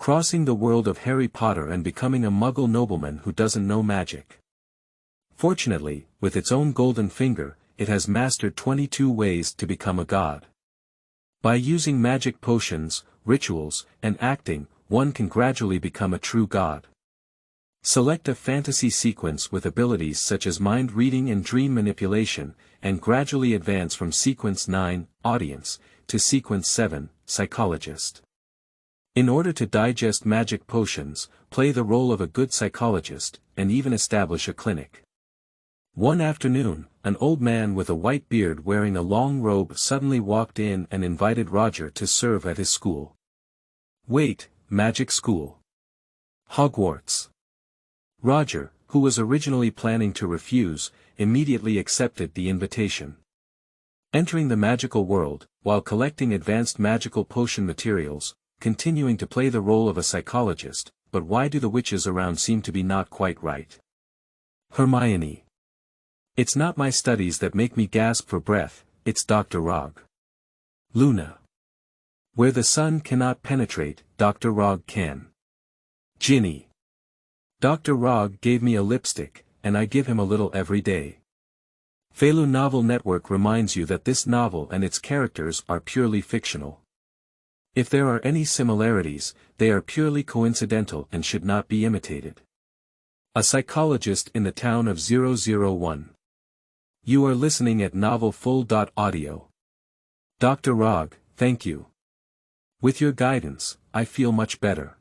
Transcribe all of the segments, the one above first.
crossing the world of Harry Potter and becoming a Muggle nobleman who doesn't know magic. Fortunately, with its own golden finger, it has mastered 22 ways to become a god. By using magic potions, rituals, and acting, one can gradually become a true god. Select a fantasy sequence with abilities such as mind reading and dream manipulation, and gradually advance from sequence 9, audience, to sequence 7, psychologist. In order to digest magic potions, play the role of a good psychologist, and even establish a clinic. One afternoon, an old man with a white beard wearing a long robe suddenly walked in and invited Roger to serve at his school. Wait, magic school. Hogwarts. Roger, who was originally planning to refuse, immediately accepted the invitation. Entering the magical world, while collecting advanced magical potion materials, continuing to play the role of a psychologist, but why do the witches around seem to be not quite right? Hermione. It's not my studies that make me gasp for breath, it's Dr. Rogue. Luna. Where the sun cannot penetrate, Dr. Rogue can. Ginny. Dr. Rogue gave me a lipstick, and I give him a little every day. Felu Novel Network reminds you that this novel and its characters are purely fictional. If there are any similarities, they are purely coincidental and should not be imitated. A psychologist in the town of 001. You are listening at novelfull.audio. Dr. Rogue, thank you. With your guidance, I feel much better.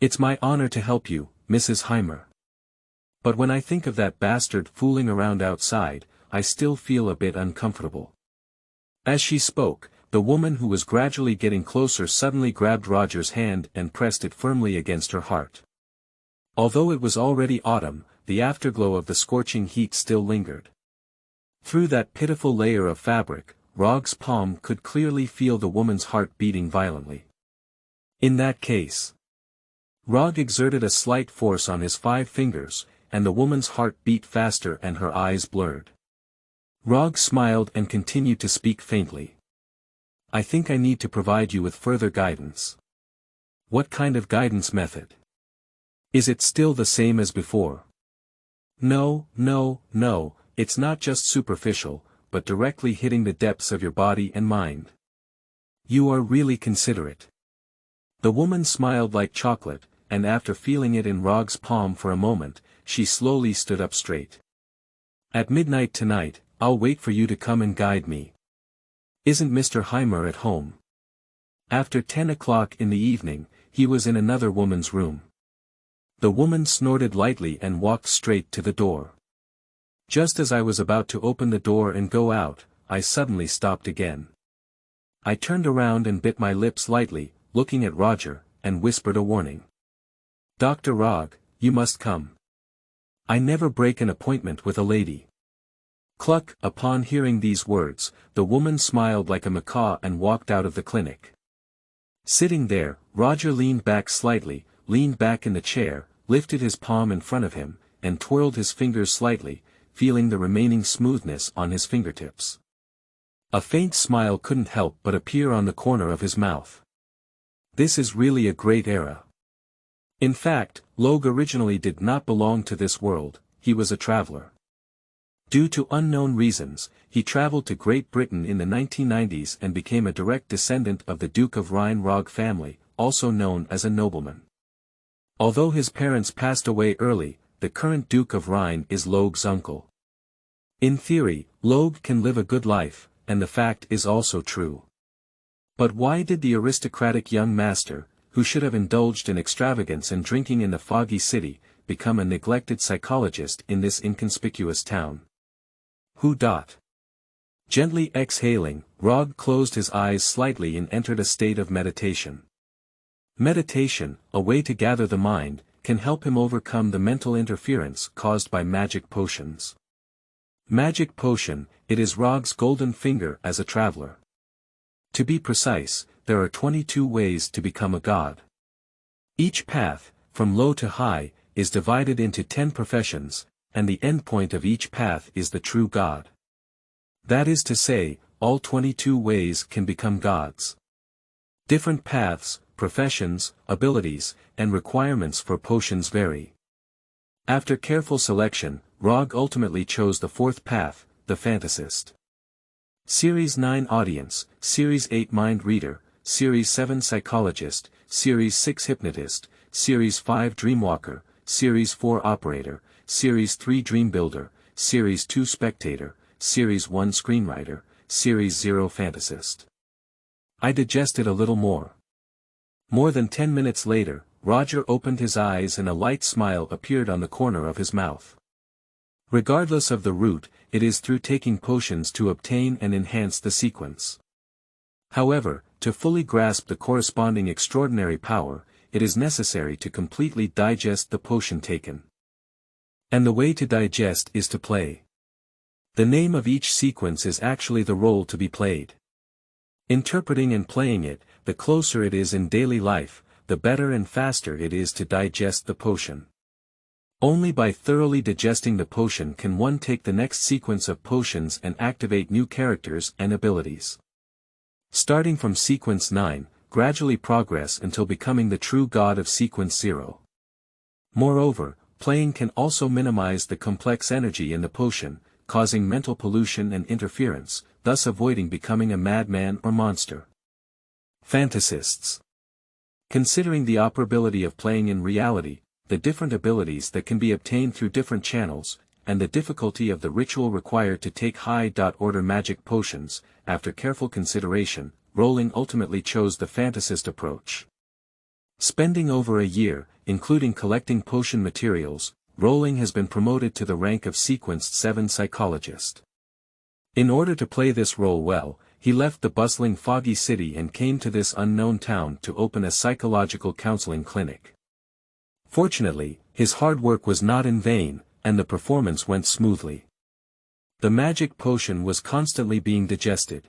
It's my honor to help you, Mrs. Heimer. But when I think of that bastard fooling around outside, I still feel a bit uncomfortable. As she spoke, the woman who was gradually getting closer suddenly grabbed Roger's hand and pressed it firmly against her heart. Although it was already autumn, the afterglow of the scorching heat still lingered. Through that pitiful layer of fabric, Rogue's palm could clearly feel the woman's heart beating violently. In that case, Rogue exerted a slight force on his 5 fingers, and the woman's heart beat faster and her eyes blurred. Rogue smiled and continued to speak faintly. I think I need to provide you with further guidance. What kind of guidance method? Is it still the same as before? No, it's not just superficial, but directly hitting the depths of your body and mind. You are really considerate. The woman smiled like chocolate, and after feeling it in Rogue's palm for a moment, she slowly stood up straight. At midnight tonight, I'll wait for you to come and guide me. Isn't Mr. Heimer at home? After 10 o'clock in the evening, he was in another woman's room. The woman snorted lightly and walked straight to the door. Just as I was about to open the door and go out, I suddenly stopped again. I turned around and bit my lips lightly, looking at Roger, and whispered a warning. Dr. Rogue, you must come. I never break an appointment with a lady. Cluck. Upon hearing these words, the woman smiled like a macaw and walked out of the clinic. Sitting there, Roger leaned back slightly, leaned back in the chair, lifted his palm in front of him, and twirled his fingers slightly, feeling the remaining smoothness on his fingertips. A faint smile couldn't help but appear on the corner of his mouth. This is really a great era. In fact, Logue originally did not belong to this world, he was a traveler. Due to unknown reasons, he traveled to Great Britain in the 1990s and became a direct descendant of the Duke of Rhine-Rogue family, also known as a nobleman. Although his parents passed away early, the current Duke of Rhine is Logue's uncle. In theory, Logue can live a good life, and the fact is also true. But why did the aristocratic young master, who should have indulged in extravagance and drinking in the foggy city, become a neglected psychologist in this inconspicuous town? Who? Gently exhaling, Rogue closed his eyes slightly and entered a state of meditation. Meditation, a way to gather the mind, can help him overcome the mental interference caused by magic potions. Magic potion, it is Rogue's golden finger as a traveler. To be precise, there are 22 ways to become a god. Each path, from low to high, is divided into 10 professions, and the endpoint of each path is the true god. That is to say, all 22 ways can become gods. Different paths, professions, abilities, and requirements for potions vary. After careful selection, Rog ultimately chose the fourth path, the fantasist. Series 9 Audience, Series 8 Mind Reader, Series 7 Psychologist, Series 6 Hypnotist, Series 5 Dreamwalker, Series 4 Operator, Series 3 Dream Builder, Series 2 Spectator, Series 1 Screenwriter, Series 0 Fantasist. I digested a little more. More than 10 minutes later, Roger opened his eyes and a light smile appeared on the corner of his mouth. Regardless of the route, it is through taking potions to obtain and enhance the sequence. However, to fully grasp the corresponding extraordinary power, it is necessary to completely digest the potion taken. And the way to digest is to play. The name of each sequence is actually the role to be played. Interpreting and playing it, the closer it is in daily life, the better and faster it is to digest the potion. Only by thoroughly digesting the potion can one take the next sequence of potions and activate new characters and abilities. Starting from sequence 9, gradually progress until becoming the true god of sequence 0. Moreover, playing can also minimize the complex energy in the potion, causing mental pollution and interference, thus avoiding becoming a madman or monster. Fantasists. Considering the operability of playing in reality, the different abilities that can be obtained through different channels, and the difficulty of the ritual required to take high-order magic potions, after careful consideration, Rowling ultimately chose the fantasist approach. Spending over a year, including collecting potion materials, Rowling has been promoted to the rank of Sequenced 7 Psychologist. In order to play this role well, he left the bustling foggy city and came to this unknown town to open a psychological counseling clinic. Fortunately, his hard work was not in vain, and the performance went smoothly. The magic potion was constantly being digested.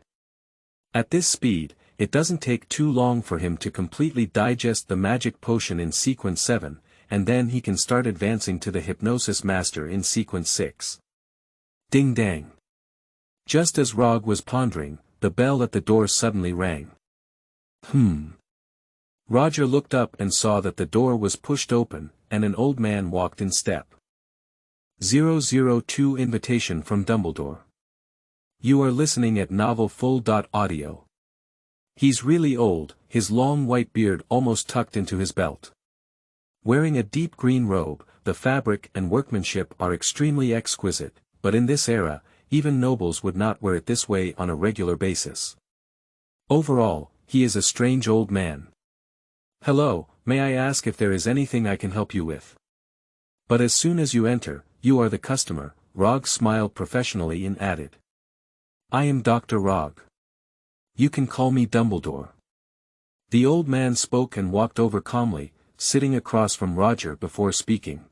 At this speed, it doesn't take too long for him to completely digest the magic potion in sequence 7, and then he can start advancing to the hypnosis master in sequence 6. Ding dang. Just as Rog was pondering, the bell at the door suddenly rang. Roger looked up and saw that the door was pushed open, and an old man walked in step. 002 Invitation from Dumbledore. You are listening at novelfull.audio. He's really old, his long white beard almost tucked into his belt. Wearing a deep green robe, the fabric and workmanship are extremely exquisite, but in this era, even nobles would not wear it this way on a regular basis. Overall, he is a strange old man. Hello, may I ask if there is anything I can help you with? But as soon as you enter, you are the customer, Rog smiled professionally and added. I am Dr. Rog. You can call me Dumbledore. The old man spoke and walked over calmly, sitting across from Roger before speaking.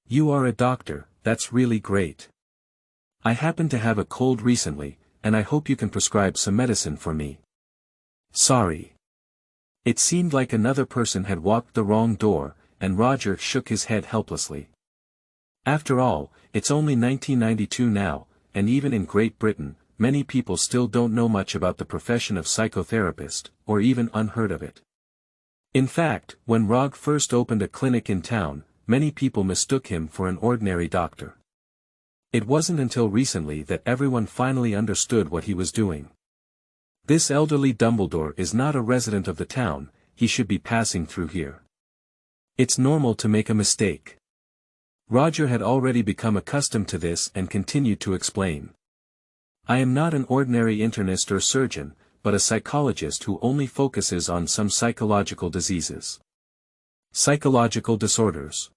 You are a doctor, that's really great. I happen to have a cold recently, and I hope you can prescribe some medicine for me. Sorry. It seemed like another person had walked the wrong door, and Roger shook his head helplessly. After all, it's only 1992 now, and even in Great Britain, many people still don't know much about the profession of psychotherapist, or even unheard of it. In fact, when Rog first opened a clinic in town, many people mistook him for an ordinary doctor. It wasn't until recently that everyone finally understood what he was doing. This elderly Dumbledore is not a resident of the town, he should be passing through here. It's normal to make a mistake. Roger had already become accustomed to this and continued to explain. I am not an ordinary internist or surgeon, but a psychologist who only focuses on some psychological diseases. Psychological disorders.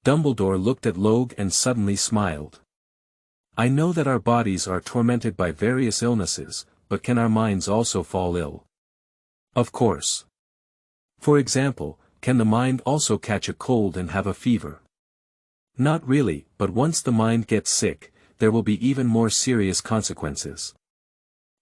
Dumbledore looked at Logue and suddenly smiled. I know that our bodies are tormented by various illnesses, but can our minds also fall ill? Of course. For example, can the mind also catch a cold and have a fever? Not really, but once the mind gets sick, there will be even more serious consequences.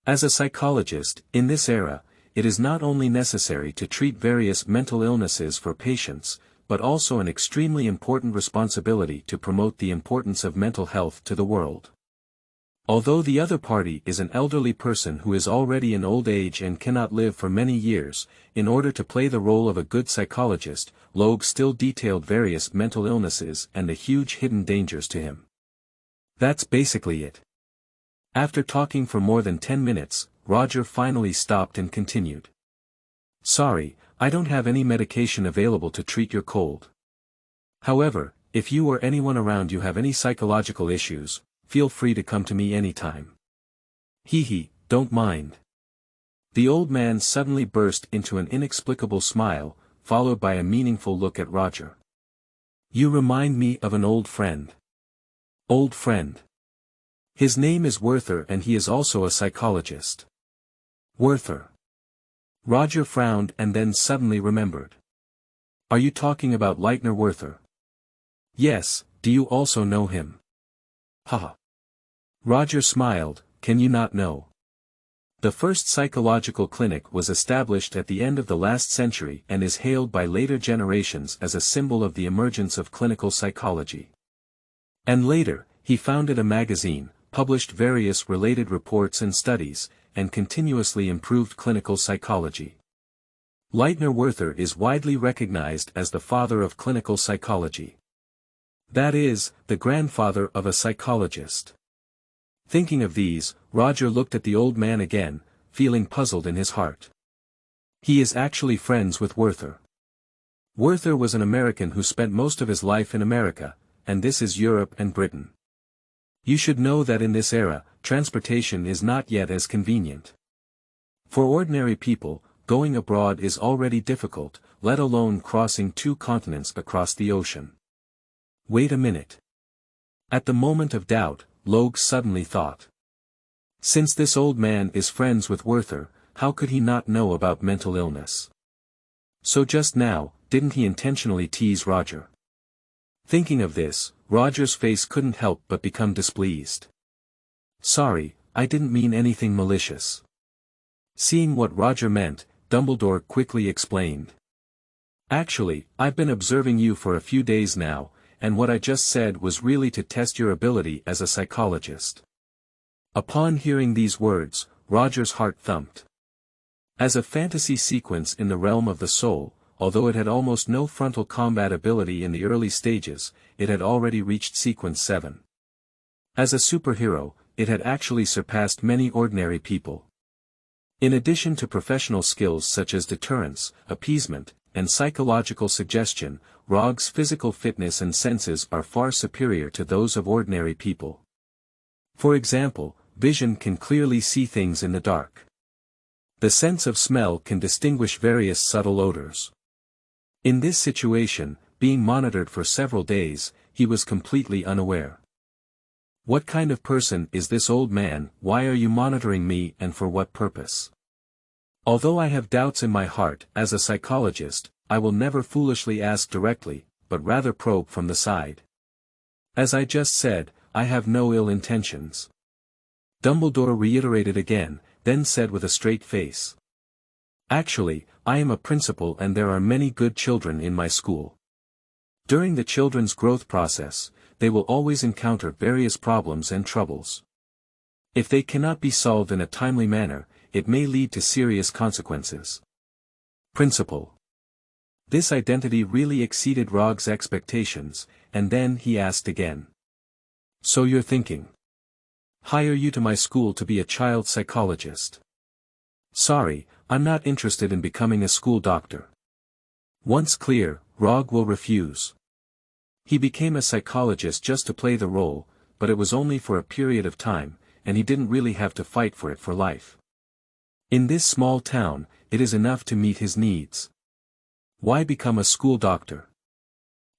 As a psychologist, in this era, it is not only necessary to treat various mental illnesses for patients, but also an extremely important responsibility to promote the importance of mental health to the world. Although the other party is an elderly person who is already in old age and cannot live for many years, in order to play the role of a good psychologist, Logue still detailed various mental illnesses and the huge hidden dangers to him. That's basically it. After talking for more than 10 minutes, Roger finally stopped and continued. Sorry, I don't have any medication available to treat your cold. However, if you or anyone around you have any psychological issues, feel free to come to me anytime. Hee, don't mind. The old man suddenly burst into an inexplicable smile, followed by a meaningful look at Roger. You remind me of an old friend. Old friend. His name is Werther and he is also a psychologist. Werther. Roger frowned and then suddenly remembered. Are you talking about Leitner Werther? Yes, do you also know him? Haha. Roger smiled, can you not know? The first psychological clinic was established at the end of the last century and is hailed by later generations as a symbol of the emergence of clinical psychology. And later, he founded a magazine, published various related reports and studies, and continuously improved clinical psychology. Leitner Werther is widely recognized as the father of clinical psychology. That is, the grandfather of a psychologist. Thinking of these, Roger looked at the old man again, feeling puzzled in his heart. He is actually friends with Werther. Werther was an American who spent most of his life in America, and this is Europe and Britain. You should know that in this era, transportation is not yet as convenient. For ordinary people, going abroad is already difficult, let alone crossing 2 continents across the ocean. Wait a minute. At the moment of doubt, Logue suddenly thought. Since this old man is friends with Werther, how could he not know about mental illness? So just now, didn't he intentionally tease Roger? Thinking of this, Roger's face couldn't help but become displeased. Sorry, I didn't mean anything malicious. Seeing what Roger meant, Dumbledore quickly explained. Actually, I've been observing you for a few days now, and what I just said was really to test your ability as a psychologist. Upon hearing these words, Roger's heart thumped. As a fantasy sequence in the realm of the soul, although it had almost no frontal combat ability in the early stages, it had already reached sequence 7. As a superhero, it had actually surpassed many ordinary people. In addition to professional skills such as deterrence, appeasement, and psychological suggestion, Rogue's physical fitness and senses are far superior to those of ordinary people. For example, vision can clearly see things in the dark. The sense of smell can distinguish various subtle odors. In this situation, being monitored for several days, he was completely unaware. What kind of person is this old man? Why are you monitoring me and for what purpose? Although I have doubts in my heart, as a psychologist, I will never foolishly ask directly, but rather probe from the side. As I just said, I have no ill intentions. Dumbledore reiterated again, then said with a straight face. Actually, I am a principal and there are many good children in my school. During the children's growth process, they will always encounter various problems and troubles. If they cannot be solved in a timely manner, it may lead to serious consequences. Principal. This identity really exceeded Rogue's expectations, and then he asked again. So you're thinking? Hire you to my school to be a child psychologist? Sorry, I'm not interested in becoming a school doctor. Once clear, Rogue will refuse. He became a psychologist just to play the role, but it was only for a period of time, and he didn't really have to fight for it for life. In this small town, it is enough to meet his needs. Why become a school doctor?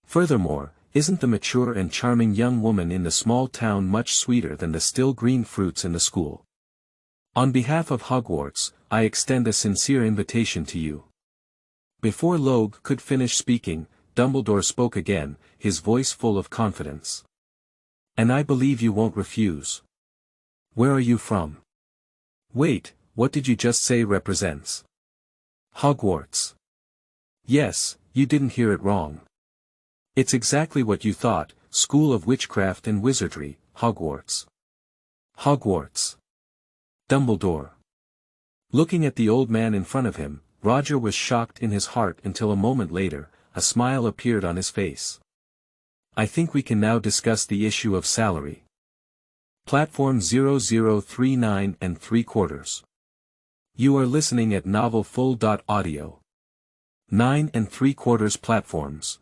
Furthermore, isn't the mature and charming young woman in the small town much sweeter than the still green fruits in the school? On behalf of Hogwarts, I extend a sincere invitation to you. Before Logue could finish speaking, Dumbledore spoke again, his voice full of confidence. And I believe you won't refuse. Where are you from? Wait, what did you just say represents? Hogwarts. Yes, you didn't hear it wrong. It's exactly what you thought, School of Witchcraft and Wizardry, Hogwarts. Hogwarts. Dumbledore. Looking at the old man in front of him, Roger was shocked in his heart until a moment later, a smile appeared on his face. I think we can now discuss the issue of salary. Platform 0039 and 3/4. You are listening at Novel Full.audio. 9 3/4 platforms.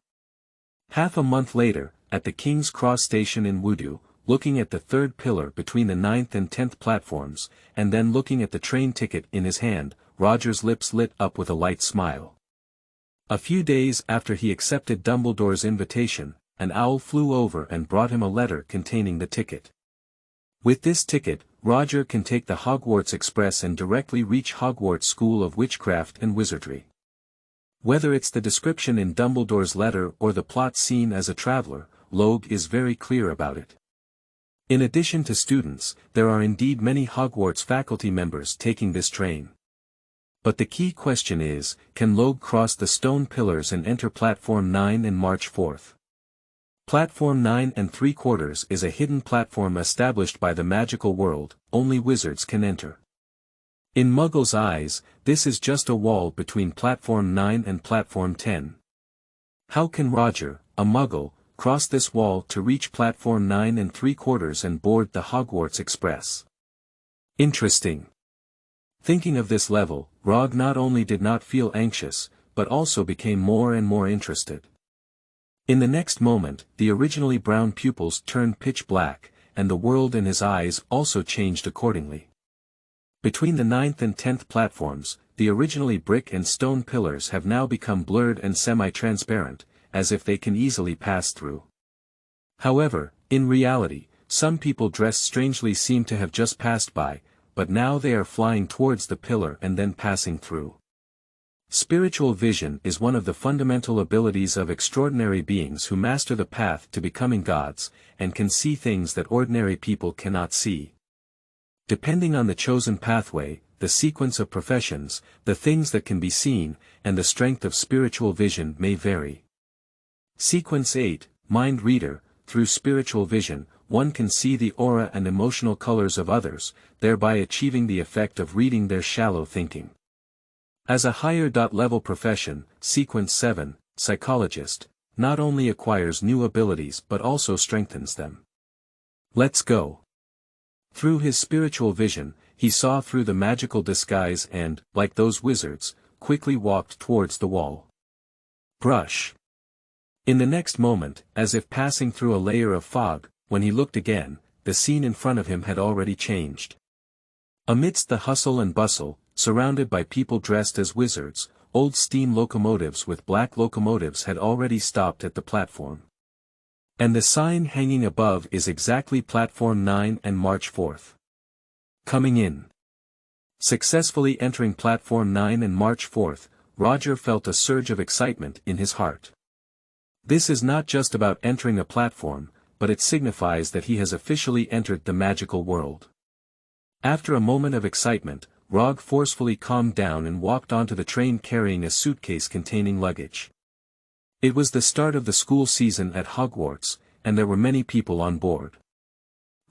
Half a month later, at the King's Cross station in Wudu, looking at the third pillar between the 9th and 10th platforms, and then looking at the train ticket in his hand, Roger's lips lit up with a light smile. A few days after he accepted Dumbledore's invitation, an owl flew over and brought him a letter containing the ticket. With this ticket, Roger can take the Hogwarts Express and directly reach Hogwarts School of Witchcraft and Wizardry. Whether it's the description in Dumbledore's letter or the plot scene as a traveler, Logue is very clear about it. In addition to students, there are indeed many Hogwarts faculty members taking this train. But the key question is, can Logue cross the stone pillars and enter Platform 9 and march forth? Platform 9 3/4 is a hidden platform established by the magical world, only wizards can enter. In Muggles' eyes, this is just a wall between Platform 9 and Platform 10. How can Roger, a Muggle, cross this wall to reach Platform 9 3/4 and board the Hogwarts Express? Interesting. Thinking of this level, Rog not only did not feel anxious, but also became more and more interested. In the next moment, the originally brown pupils turned pitch black, and the world in his eyes also changed accordingly. Between the 9th and 10th platforms, the originally brick and stone pillars have now become blurred and semi-transparent, as if they can easily pass through. However, in reality, some people dressed strangely seem to have just passed by, but now they are flying towards the pillar and then passing through. Spiritual vision is one of the fundamental abilities of extraordinary beings who master the path to becoming gods, and can see things that ordinary people cannot see. Depending on the chosen pathway, the sequence of professions, the things that can be seen, and the strength of spiritual vision may vary. Sequence 8, Mind Reader. Through spiritual vision, one can see the aura and emotional colors of others, thereby achieving the effect of reading their shallow thinking. As a higher level profession, Sequence 7, Psychologist, not only acquires new abilities but also strengthens them. Let's go. Through his spiritual vision, he saw through the magical disguise and, like those wizards, quickly walked towards the wall. Brush. In the next moment, as if passing through a layer of fog, when he looked again, the scene in front of him had already changed. Amidst the hustle and bustle, surrounded by people dressed as wizards, old steam locomotives with black locomotives had already stopped at the platform. And the sign hanging above is exactly Platform 9 and march forth. Coming in. Successfully entering Platform 9 and march forth, Roger felt a surge of excitement in his heart. This is not just about entering a platform, but it signifies that he has officially entered the magical world. After a moment of excitement, Rog forcefully calmed down and walked onto the train carrying a suitcase containing luggage. It was the start of the school season at Hogwarts, and there were many people on board.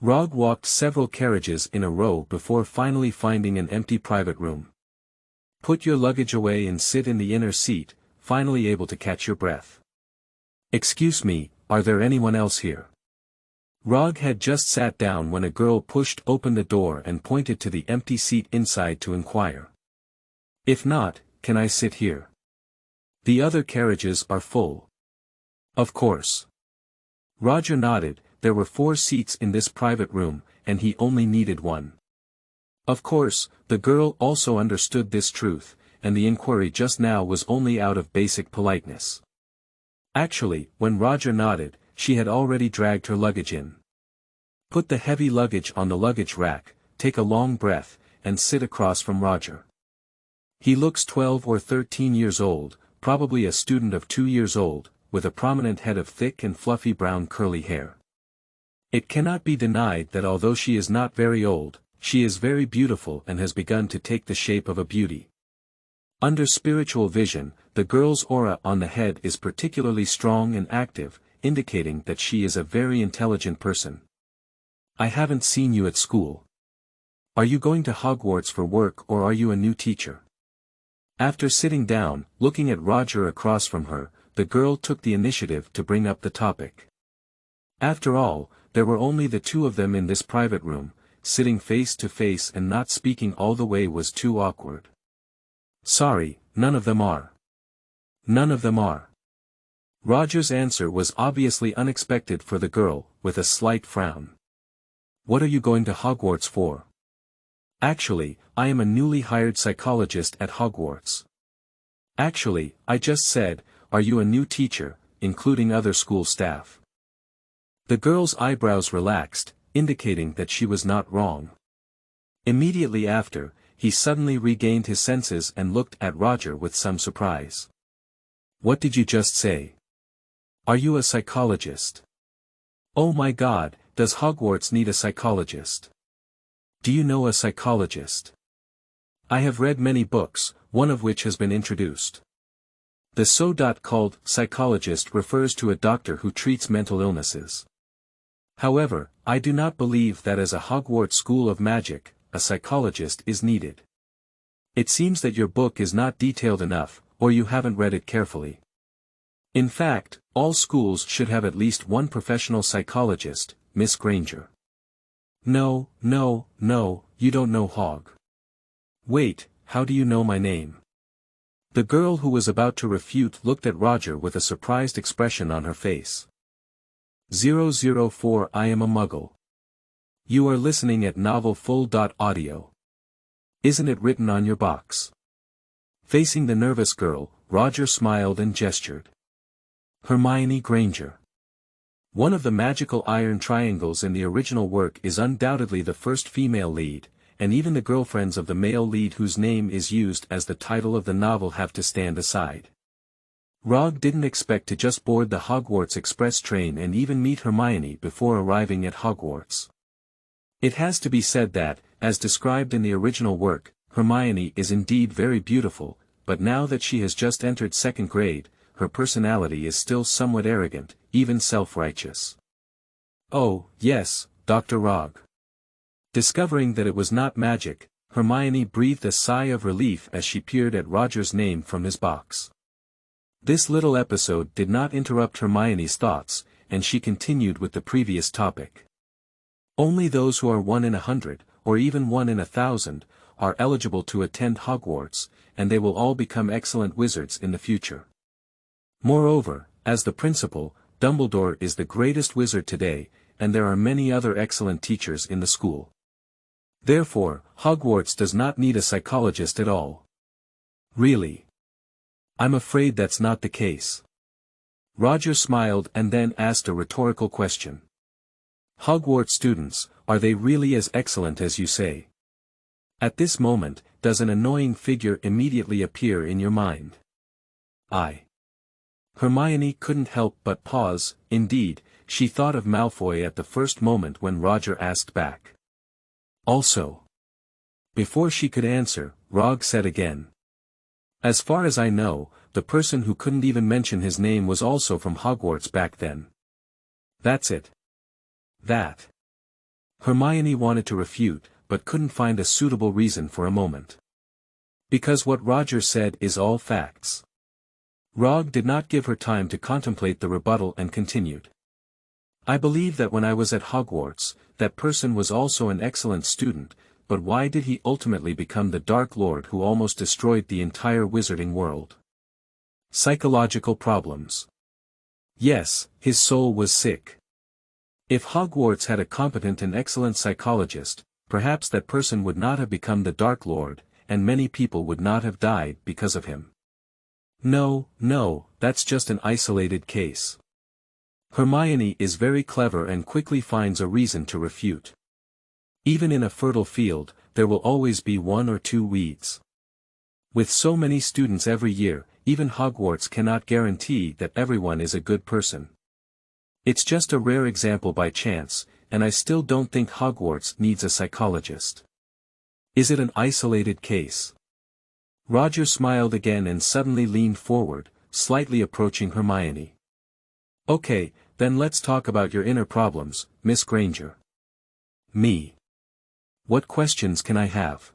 Rog walked several carriages in a row before finally finding an empty private room. Put your luggage away and sit in the inner seat, finally able to catch your breath. Excuse me, are there anyone else here? Rog had just sat down when a girl pushed open the door and pointed to the empty seat inside to inquire. If not, can I sit here? The other carriages are full. Of course. Roger nodded. There were 4 seats in this private room, and he only needed one. Of course, the girl also understood this truth, and the inquiry just now was only out of basic politeness. Actually, when Roger nodded, she had already dragged her luggage in. Put the heavy luggage on the luggage rack, take a long breath, and sit across from Roger. He looks 12 or 13 years old, probably a student of 2 years old, with a prominent head of thick and fluffy brown curly hair. It cannot be denied that although she is not very old, she is very beautiful and has begun to take the shape of a beauty. Under spiritual vision, the girl's aura on the head is particularly strong and active, indicating that she is a very intelligent person. I haven't seen you at school. Are you going to Hogwarts for work or are you a new teacher? After sitting down, looking at Roger across from her, the girl took the initiative to bring up the topic. After all, there were only the two of them in this private room, sitting face to face and not speaking all the way was too awkward. Sorry, none of them are. None of them are. Roger's answer was obviously unexpected for the girl, with a slight frown. What are you going to Hogwarts for? Actually, I am a newly hired psychologist at Hogwarts. Actually, I just said, are you a new teacher, including other school staff? The girl's eyebrows relaxed, indicating that she was not wrong. Immediately after, he suddenly regained his senses and looked at Roger with some surprise. What did you just say? Are you a psychologist? Oh my God, does Hogwarts need a psychologist? Do you know a psychologist? I have read many books, one of which has been introduced. The so-called psychologist refers to a doctor who treats mental illnesses. However, I do not believe that as a Hogwarts school of magic, a psychologist is needed. It seems that your book is not detailed enough, or you haven't read it carefully. In fact, all schools should have at least one professional psychologist, Miss Granger. No, you don't know Hog. Wait, how do you know my name? The girl who was about to refute looked at Roger with a surprised expression on her face. 004 I am a Muggle. You are listening at novelfull.audio. Isn't it written on your box? Facing the nervous girl, Roger smiled and gestured. Hermione Granger. One of the magical iron triangles in the original work is undoubtedly the first female lead, and even the girlfriends of the male lead whose name is used as the title of the novel have to stand aside. Rog didn't expect to just board the Hogwarts Express train and even meet Hermione before arriving at Hogwarts. It has to be said that, as described in the original work, Hermione is indeed very beautiful, but now that she has just entered second grade, her personality is still somewhat arrogant, even self-righteous. Oh, yes, Dr. Rog. Discovering that it was not magic, Hermione breathed a sigh of relief as she peered at Roger's name from his box. This little episode did not interrupt Hermione's thoughts, and she continued with the previous topic. Only those who are 1 in 100, or even 1 in 1,000, are eligible to attend Hogwarts, and they will all become excellent wizards in the future. Moreover, as the principal, Dumbledore is the greatest wizard today, and there are many other excellent teachers in the school. Therefore, Hogwarts does not need a psychologist at all. Really? I'm afraid that's not the case. Roger smiled and then asked a rhetorical question. Hogwarts students, are they really as excellent as you say? At this moment, does an annoying figure immediately appear in your mind? Hermione couldn't help but pause. Indeed, she thought of Malfoy at the first moment when Roger asked back. Also. Before she could answer, Rog said again. As far as I know, the person who couldn't even mention his name was also from Hogwarts back then. That's it. That. Hermione wanted to refute, but couldn't find a suitable reason for a moment. Because what Roger said is all facts. Rog did not give her time to contemplate the rebuttal and continued. I believe that when I was at Hogwarts, that person was also an excellent student, but why did he ultimately become the Dark Lord who almost destroyed the entire wizarding world? Psychological problems. Yes, his soul was sick. If Hogwarts had a competent and excellent psychologist, perhaps that person would not have become the Dark Lord, and many people would not have died because of him. No, that's just an isolated case. Hermione is very clever and quickly finds a reason to refute. Even in a fertile field, there will always be 1 or 2 weeds. With so many students every year, even Hogwarts cannot guarantee that everyone is a good person. It's just a rare example by chance, and I still don't think Hogwarts needs a psychologist. Is it an isolated case? Roger smiled again and suddenly leaned forward, slightly approaching Hermione. Okay, then let's talk about your inner problems, Miss Granger. Me. What questions can I have?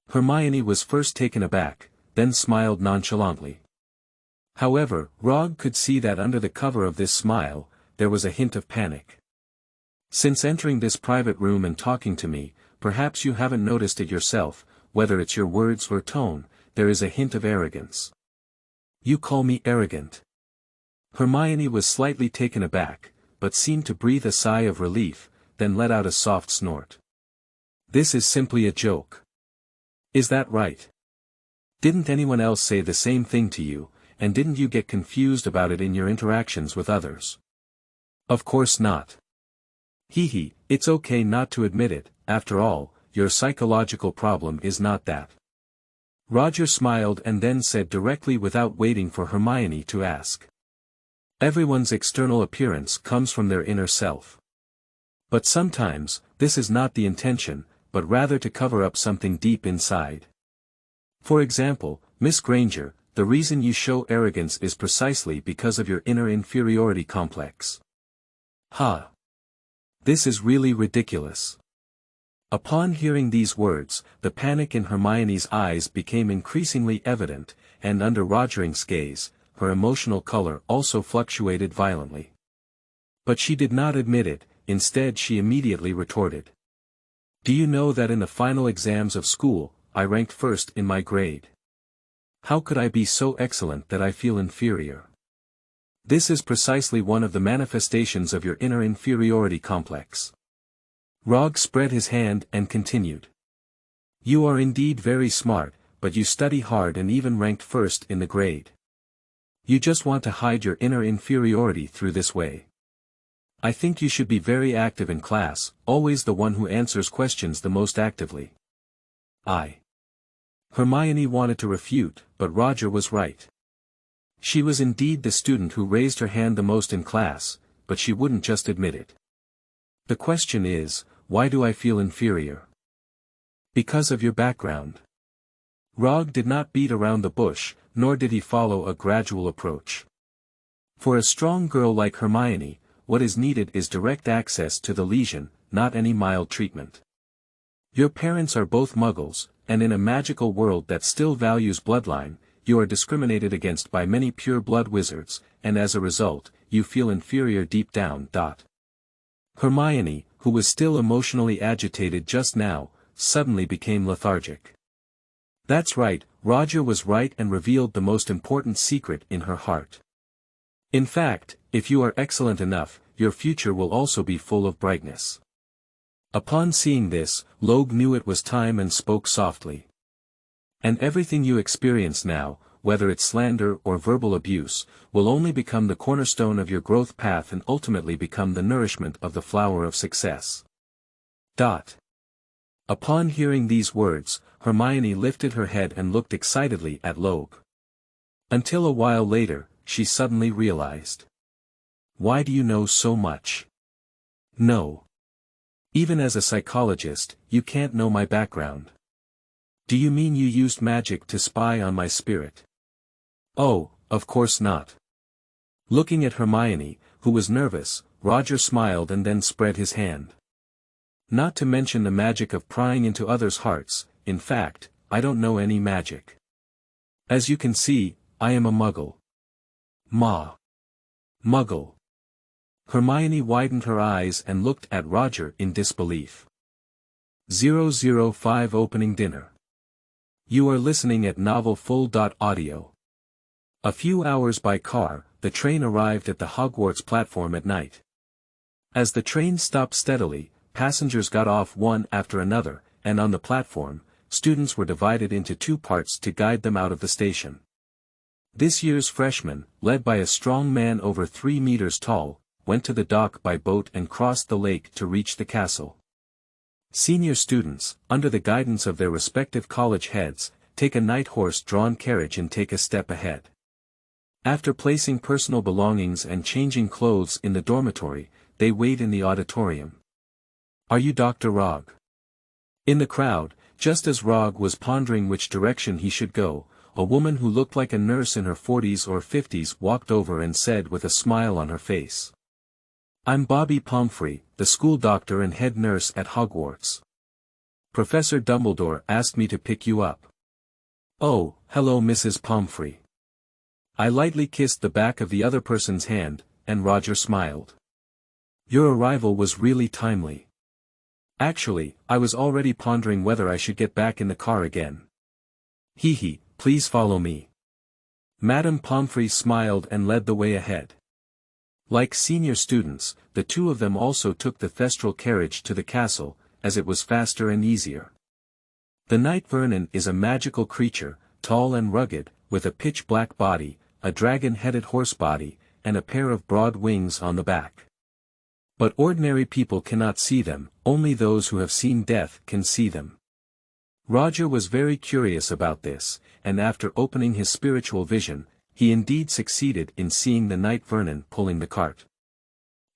Hermione was first taken aback, then smiled nonchalantly. However, Rog could see that under the cover of this smile, there was a hint of panic. Since entering this private room and talking to me, perhaps you haven't noticed it yourself, whether it's your words or tone, there is a hint of arrogance. You call me arrogant? Hermione was slightly taken aback, but seemed to breathe a sigh of relief, then let out a soft snort. This is simply a joke. Is that right? Didn't anyone else say the same thing to you, and didn't you get confused about it in your interactions with others? Of course not. Hee, it's okay not to admit it, after all, your psychological problem is not that. Roger smiled and then said directly without waiting for Hermione to ask. Everyone's external appearance comes from their inner self. But sometimes, this is not the intention, but rather to cover up something deep inside. For example, Miss Granger, the reason you show arrogance is precisely because of your inner inferiority complex. Ha! This is really ridiculous. Upon hearing these words, the panic in Hermione's eyes became increasingly evident, and under Rogering's gaze, her emotional color also fluctuated violently. But she did not admit it, instead she immediately retorted. Do you know that in the final exams of school, I ranked first in my grade? How could I be so excellent that I feel inferior? This is precisely one of the manifestations of your inner inferiority complex. Rog spread his hand and continued. You are indeed very smart, but you study hard and even ranked first in the grade. You just want to hide your inner inferiority through this way. I think you should be very active in class, always the one who answers questions the most actively. Hermione wanted to refute, but Roger was right. She was indeed the student who raised her hand the most in class, but she wouldn't just admit it. The question is, why do I feel inferior? Because of your background. Rog did not beat around the bush, nor did he follow a gradual approach. For a strong girl like Hermione, what is needed is direct access to the lesion, not any mild treatment. Your parents are both Muggles, and in a magical world that still values bloodline, you are discriminated against by many pure-blood wizards, and as a result, you feel inferior deep down. Hermione, who was still emotionally agitated just now, suddenly became lethargic. That's right, Roger was right and revealed the most important secret in her heart. In fact, if you are excellent enough, your future will also be full of brightness. Upon seeing this, Logue knew it was time and spoke softly. And everything you experience now, whether it's slander or verbal abuse, will only become the cornerstone of your growth path and ultimately become the nourishment of the flower of success. Upon hearing these words, Hermione lifted her head and looked excitedly at Logue. Until a while later, she suddenly realized. Why do you know so much? No. Even as a psychologist, you can't know my background. Do you mean you used magic to spy on my spirit? Oh, of course not. Looking at Hermione, who was nervous, Roger smiled and then spread his hand. Not to mention the magic of prying into others' hearts, in fact, I don't know any magic. As you can see, I am a Muggle. Muggle. Hermione widened her eyes and looked at Roger in disbelief. 005 Opening Dinner. You are listening at novelfull.audio. A few hours by car, the train arrived at the Hogwarts platform at night. As the train stopped steadily, passengers got off one after another, and on the platform, students were divided into two parts to guide them out of the station. This year's freshmen, led by a strong man over 3 meters tall, went to the dock by boat and crossed the lake to reach the castle. Senior students, under the guidance of their respective college heads, take a night horse-drawn carriage and take a step ahead. After placing personal belongings and changing clothes in the dormitory, they wait in the auditorium. Are you Dr. Rog? In the crowd, just as Rog was pondering which direction he should go, a woman who looked like a nurse in her 40s or 50s walked over and said with a smile on her face. I'm Bobby Pomfrey, the school doctor and head nurse at Hogwarts. Professor Dumbledore asked me to pick you up. Oh, hello Mrs. Pomfrey. I lightly kissed the back of the other person's hand, and Roger smiled. Your arrival was really timely. Actually, I was already pondering whether I should get back in the car again. Hee, please follow me. Madame Pomfrey smiled and led the way ahead. Like senior students, the two of them also took the Thestral carriage to the castle, as it was faster and easier. The Knight Vernon is a magical creature, tall and rugged, with a pitch-black body, a dragon-headed horse body, and a pair of broad wings on the back. But ordinary people cannot see them, only those who have seen death can see them. Roger was very curious about this, and after opening his spiritual vision, he indeed succeeded in seeing the Knight Vernon pulling the cart.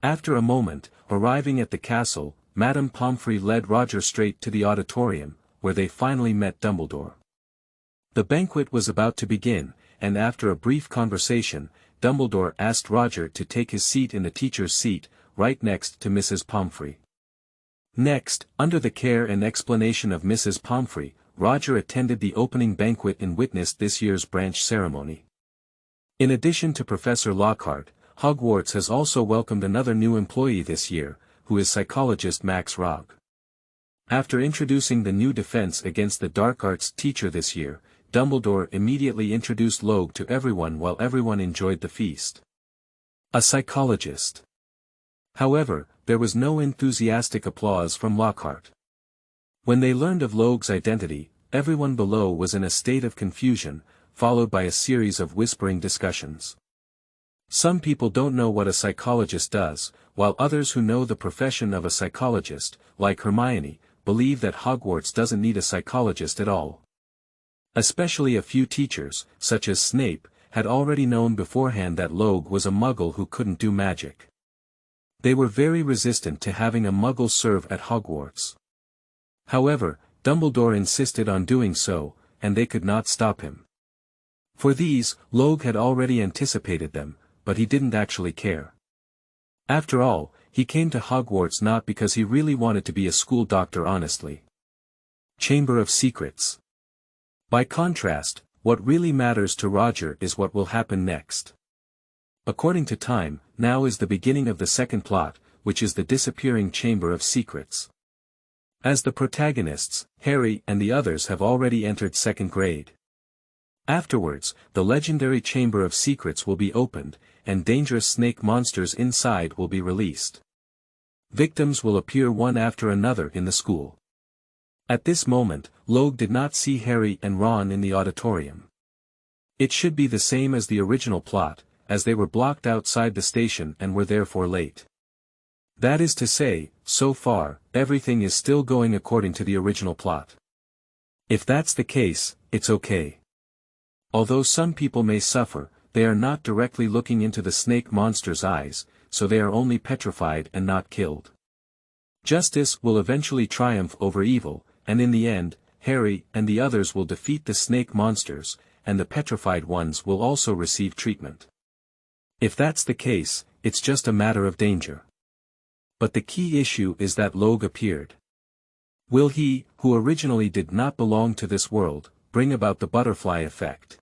After a moment, arriving at the castle, Madame Pomfrey led Roger straight to the auditorium, where they finally met Dumbledore. The banquet was about to begin, and after a brief conversation, Dumbledore asked Roger to take his seat in the teacher's seat, right next to Mrs. Pomfrey. Next, under the care and explanation of Mrs. Pomfrey, Roger attended the opening banquet and witnessed this year's branch ceremony. In addition to Professor Lockhart, Hogwarts has also welcomed another new employee this year, who is psychologist Max Rogue. After introducing the new defense against the dark arts teacher this year, Dumbledore immediately introduced Logue to everyone while everyone enjoyed the feast. A psychologist. However, there was no enthusiastic applause from Lockhart. When they learned of Logue's identity, everyone below was in a state of confusion, followed by a series of whispering discussions. Some people don't know what a psychologist does, while others who know the profession of a psychologist, like Hermione, believe that Hogwarts doesn't need a psychologist at all. Especially a few teachers, such as Snape, had already known beforehand that Logue was a Muggle who couldn't do magic. They were very resistant to having a Muggle serve at Hogwarts. However, Dumbledore insisted on doing so, and they could not stop him. For these, Logue had already anticipated them, but he didn't actually care. After all, he came to Hogwarts not because he really wanted to be a school doctor honestly. Chamber of Secrets. By contrast, what really matters to Roger is what will happen next. According to time, now is the beginning of the second plot, which is the disappearing Chamber of Secrets. As the protagonists, Harry and the others have already entered second grade. Afterwards, the legendary Chamber of Secrets will be opened, and dangerous snake monsters inside will be released. Victims will appear one after another in the school. At this moment, Logue did not see Harry and Ron in the auditorium. It should be the same as the original plot, as they were blocked outside the station and were therefore late. That is to say, so far, everything is still going according to the original plot. If that's the case, it's okay. Although some people may suffer, they are not directly looking into the snake monster's eyes, so they are only petrified and not killed. Justice will eventually triumph over evil, and in the end, Harry and the others will defeat the snake monsters, and the petrified ones will also receive treatment. If that's the case, it's just a matter of danger. But the key issue is that Logue appeared. Will he, who originally did not belong to this world, bring about the butterfly effect?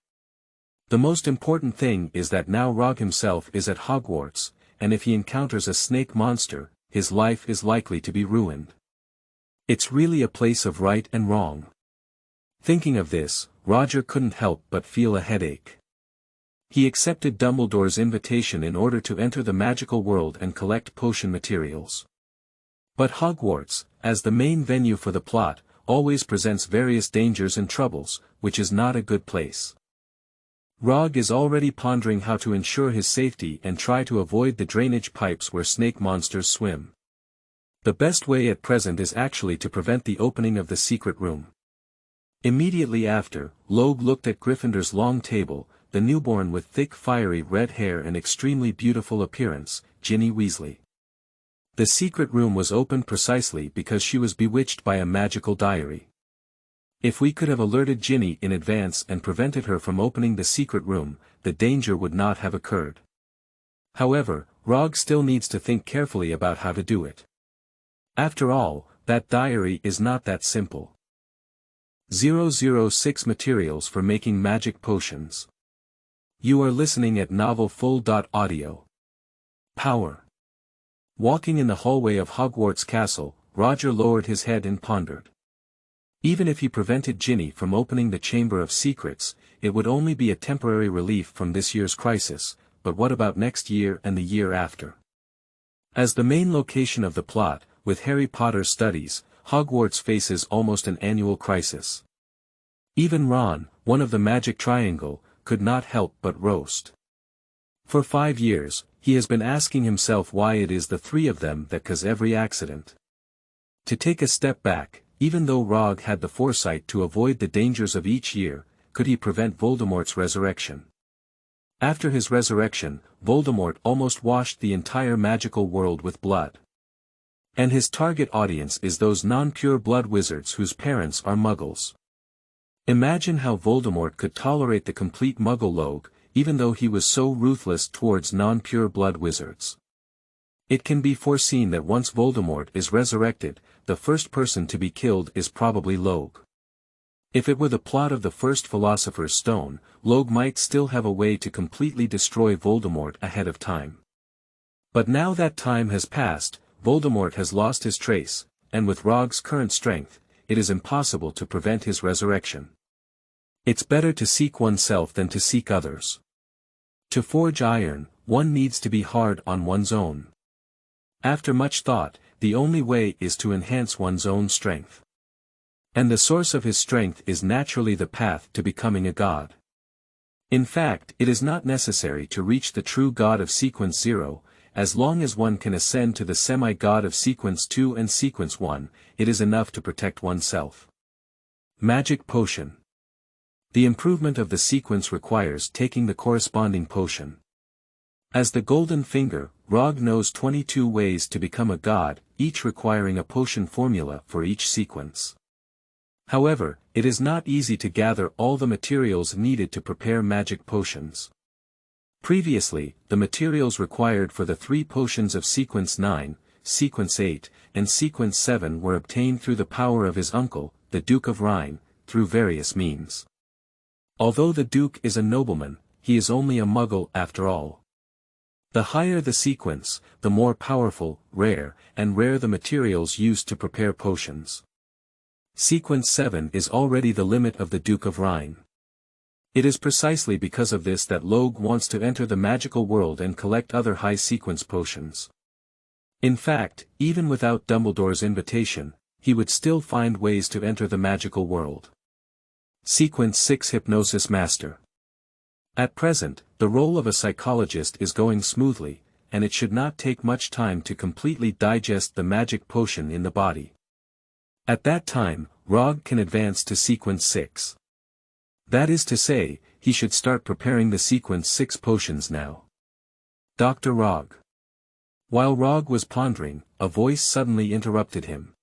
The most important thing is that now Rogue himself is at Hogwarts, and if he encounters a snake monster, his life is likely to be ruined. It's really a place of right and wrong. Thinking of this, Roger couldn't help but feel a headache. He accepted Dumbledore's invitation in order to enter the magical world and collect potion materials. But Hogwarts, as the main venue for the plot, always presents various dangers and troubles, which is not a good place. Rogue is already pondering how to ensure his safety and try to avoid the drainage pipes where snake monsters swim. The best way at present is actually to prevent the opening of the secret room. Immediately after, Logue looked at Gryffindor's long table, the newborn with thick fiery red hair and extremely beautiful appearance, Ginny Weasley. The secret room was opened precisely because she was bewitched by a magical diary. If we could have alerted Ginny in advance and prevented her from opening the secret room, the danger would not have occurred. However, Rogue still needs to think carefully about how to do it. After all, that diary is not that simple. 006 Materials for Making Magic Potions. You are listening at Novel Full. Audio. Power. Walking in the hallway of Hogwarts Castle, Roger lowered his head and pondered. Even if he prevented Ginny from opening the Chamber of Secrets, it would only be a temporary relief from this year's crisis, but what about next year and the year after? As the main location of the plot, with Harry Potter's studies, Hogwarts faces almost an annual crisis. Even Ron, one of the Magic Triangle, could not help but roast. For 5 years, he has been asking himself why it is the three of them that cause every accident. To take a step back, even though Rogue had the foresight to avoid the dangers of each year, could he prevent Voldemort's resurrection? After his resurrection, Voldemort almost washed the entire magical world with blood. And his target audience is those non-pure blood wizards whose parents are Muggles. Imagine how Voldemort could tolerate the complete Muggle logue, even though he was so ruthless towards non-pure blood wizards. It can be foreseen that once Voldemort is resurrected, the first person to be killed is probably Logue. If it were the plot of the first Philosopher's Stone, Logue might still have a way to completely destroy Voldemort ahead of time. But now that time has passed, Voldemort has lost his trace, and with Rogue's current strength, it is impossible to prevent his resurrection. It's better to seek oneself than to seek others. To forge iron, one needs to be hard on one's own. After much thought, the only way is to enhance one's own strength. And the source of his strength is naturally the path to becoming a god. In fact, it is not necessary to reach the true god of Sequence 0, as long as one can ascend to the semi-god of Sequence 2 and Sequence 1, it is enough to protect oneself. Magic Potion. The improvement of the sequence requires taking the corresponding potion. As the Golden Finger, Rogue knows 22 ways to become a god, each requiring a potion formula for each sequence. However, it is not easy to gather all the materials needed to prepare magic potions. Previously, the materials required for the 3 potions of Sequence 9, Sequence 8, and Sequence 7 were obtained through the power of his uncle, the Duke of Rhine, through various means. Although the Duke is a nobleman, he is only a Muggle after all. The higher the sequence, the more powerful, rare the materials used to prepare potions. Sequence 7 is already the limit of the Duke of Rhine. It is precisely because of this that Logue wants to enter the magical world and collect other high sequence potions. In fact, even without Dumbledore's invitation, he would still find ways to enter the magical world. Sequence 6 Hypnosis Master. At present, the role of a psychologist is going smoothly, and it should not take much time to completely digest the magic potion in the body. At that time, Rogue can advance to Sequence 6. That is to say, he should start preparing the Sequence 6 potions now. Dr. Rogue. While Rogue was pondering, a voice suddenly interrupted him.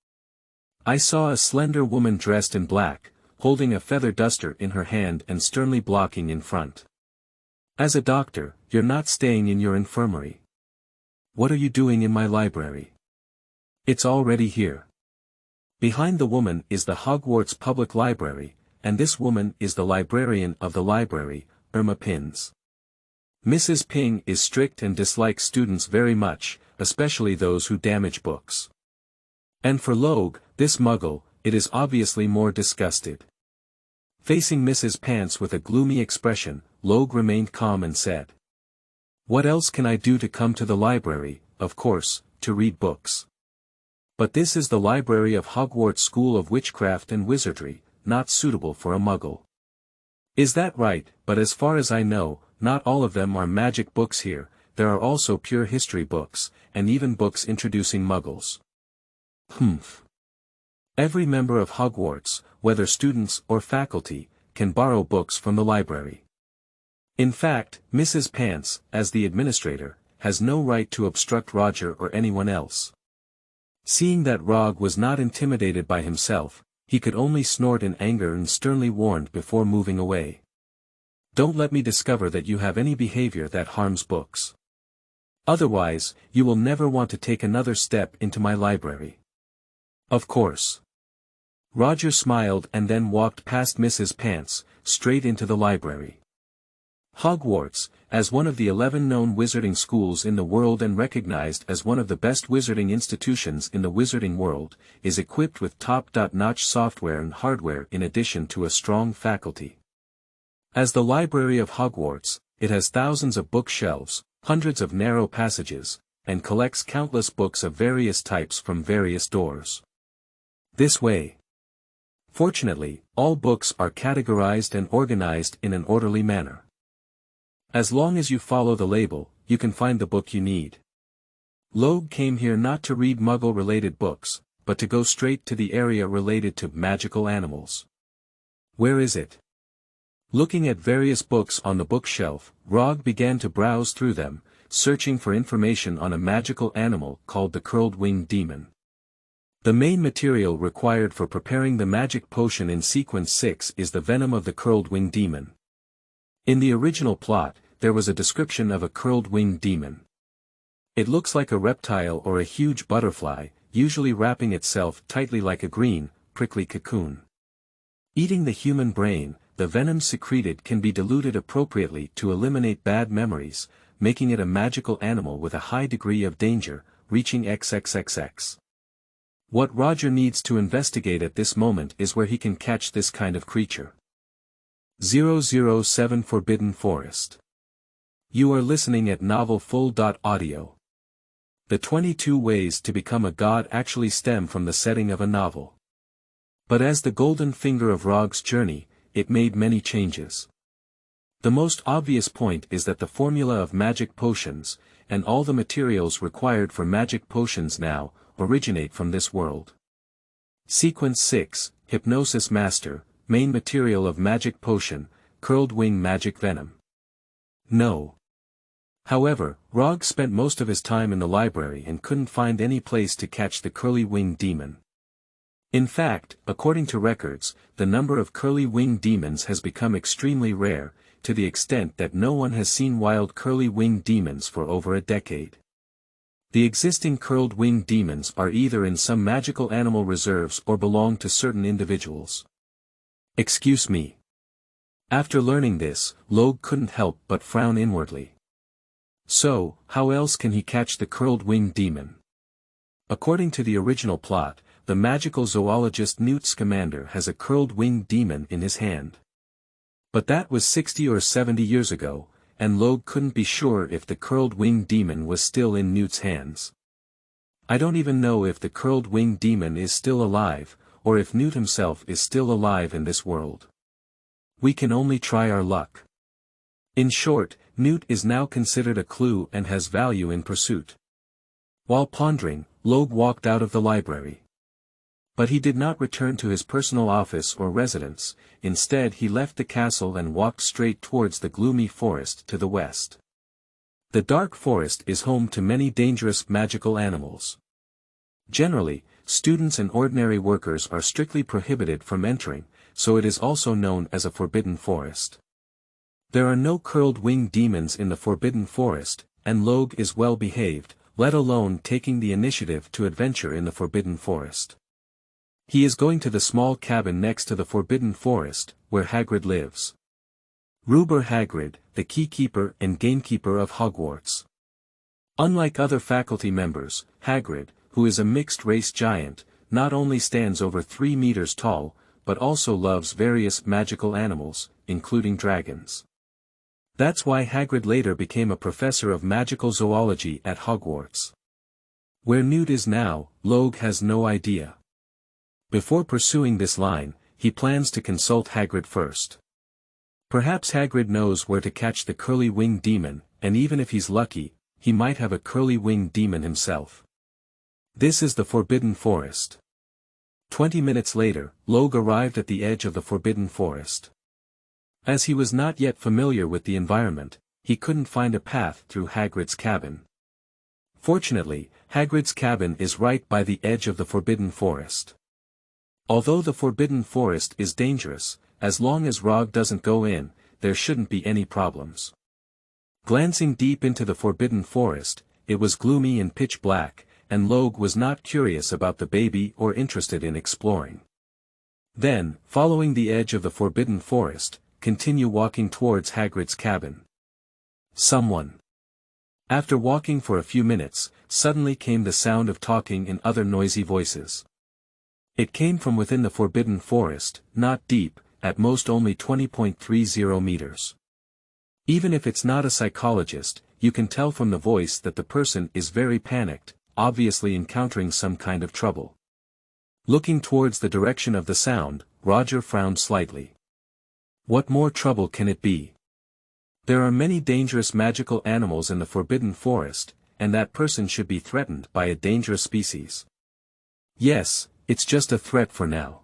I saw a slender woman dressed in black, holding a feather duster in her hand and sternly blocking in front. As a doctor, you're not staying in your infirmary. What are you doing in my library? It's already here. Behind the woman is the Hogwarts Public Library, and this woman is the librarian of the library, Irma Pins. Mrs. Ping is strict and dislikes students very much, especially those who damage books. And for Logue, this Muggle, it is obviously more disgusted. Facing Mrs. Pants with a gloomy expression, Logue remained calm and said, "What else can I do to come to the library? Of course, to read books. But this is the library of Hogwarts School of Witchcraft and Wizardry, not suitable for a Muggle." "Is that right? But as far as I know, not all of them are magic books here, there are also pure history books, and even books introducing Muggles." "Humph. Every member of Hogwarts, whether students or faculty, can borrow books from the library. In fact, Mrs. Pants, as the administrator, has no right to obstruct Roger or anyone else." Seeing that Rogue was not intimidated by himself, he could only snort in anger and sternly warned before moving away. "Don't let me discover that you have any behavior that harms books." Otherwise, you will never want to take another step into my library. Of course. Roger smiled and then walked past Mrs. Pants, straight into the library. Hogwarts, as one of the 11 known wizarding schools in the world and recognized as one of the best wizarding institutions in the wizarding world, is equipped with top-notch software and hardware in addition to a strong faculty. As the library of Hogwarts, it has thousands of bookshelves, hundreds of narrow passages, and collects countless books of various types from various doors. This way. Fortunately, all books are categorized and organized in an orderly manner. As long as you follow the label, you can find the book you need. Logue came here not to read Muggle-related books, but to go straight to the area related to magical animals. Where is it? Looking at various books on the bookshelf, Rogue began to browse through them, searching for information on a magical animal called the curled-winged demon. The main material required for preparing the magic potion in Sequence 6 is the venom of the curled-winged demon. In the original plot, there was a description of a curled-winged demon. It looks like a reptile or a huge butterfly, usually wrapping itself tightly like a green, prickly cocoon. Eating the human brain, the venom secreted can be diluted appropriately to eliminate bad memories, making it a magical animal with a high degree of danger, reaching XXXX. What Roger needs to investigate at this moment is where he can catch this kind of creature. 007 Forbidden Forest. You are listening at novelfull.audio. The 22 ways to become a god actually stem from the setting of a novel. But as the golden finger of Rogue's journey, it made many changes. The most obvious point is that the formula of magic potions, and all the materials required for magic potions now, originate from this world. Sequence 6, Hypnosis Master, main material of magic potion, curled wing magic venom. No. However, Rogue spent most of his time in the library and couldn't find any place to catch the curly-winged demon. In fact, according to records, the number of curly-winged demons has become extremely rare, to the extent that no one has seen wild curly-winged demons for over a decade. The existing curled-winged demons are either in some magical animal reserves or belong to certain individuals. Excuse me. After learning this, Logue couldn't help but frown inwardly. So, how else can he catch the curled-winged demon? According to the original plot, the magical zoologist Newt Scamander has a curled-winged demon in his hand. But that was 60 or 70 years ago, and Logue couldn't be sure if the curled-winged demon was still in Newt's hands. I don't even know if the curled-winged demon is still alive, or if Newt himself is still alive in this world. We can only try our luck. In short, Newt is now considered a clue and has value in pursuit. While pondering, Logue walked out of the library. But he did not return to his personal office or residence, instead he left the castle and walked straight towards the gloomy forest to the west. The dark forest is home to many dangerous magical animals. Generally, students and ordinary workers are strictly prohibited from entering, so it is also known as a forbidden forest. There are no curled-winged demons in the forbidden forest, and Logue is well behaved, let alone taking the initiative to adventure in the forbidden forest. He is going to the small cabin next to the forbidden forest, where Hagrid lives. Rupert Hagrid, the keykeeper and gamekeeper of Hogwarts. Unlike other faculty members, Hagrid, who is a mixed-race giant, not only stands over 3 meters tall, but also loves various magical animals, including dragons. That's why Hagrid later became a professor of magical zoology at Hogwarts. Where Newt is now, Logue has no idea. Before pursuing this line, he plans to consult Hagrid first. Perhaps Hagrid knows where to catch the curly-winged demon, and even if he's lucky, he might have a curly-winged demon himself. This is the Forbidden Forest. 20 minutes later, Logue arrived at the edge of the Forbidden Forest. As he was not yet familiar with the environment, he couldn't find a path through Hagrid's cabin. Fortunately, Hagrid's cabin is right by the edge of the Forbidden Forest. Although the Forbidden Forest is dangerous, as long as Rogue doesn't go in, there shouldn't be any problems. Glancing deep into the Forbidden Forest, it was gloomy and pitch black, and Logue was not curious about the baby or interested in exploring. Then, following the edge of the forbidden forest, continue walking towards Hagrid's cabin. Someone. After walking for a few minutes, suddenly came the sound of talking in other noisy voices. It came from within the forbidden forest, not deep, at most only 20.30 meters. Even if it's not a psychologist, you can tell from the voice that the person is very panicked, obviously encountering some kind of trouble. Looking towards the direction of the sound, Roger frowned slightly. What more trouble can it be? There are many dangerous magical animals in the forbidden forest, and that person should be threatened by a dangerous species. Yes, it's just a threat for now.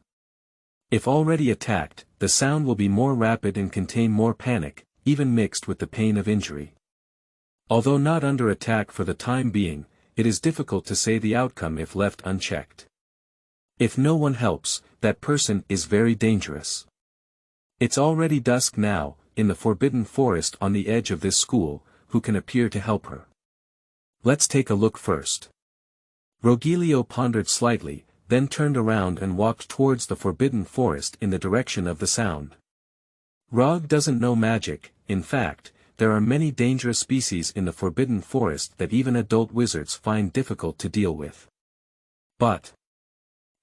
If already attacked, the sound will be more rapid and contain more panic, even mixed with the pain of injury. Although not under attack for the time being, it is difficult to say the outcome if left unchecked. If no one helps, that person is very dangerous. It's already dusk now, in the forbidden forest on the edge of this school, who can appear to help her? Let's take a look first. Rogelio pondered slightly, then turned around and walked towards the forbidden forest in the direction of the sound. Rog doesn't know magic. In fact, there are many dangerous species in the forbidden forest that even adult wizards find difficult to deal with. But,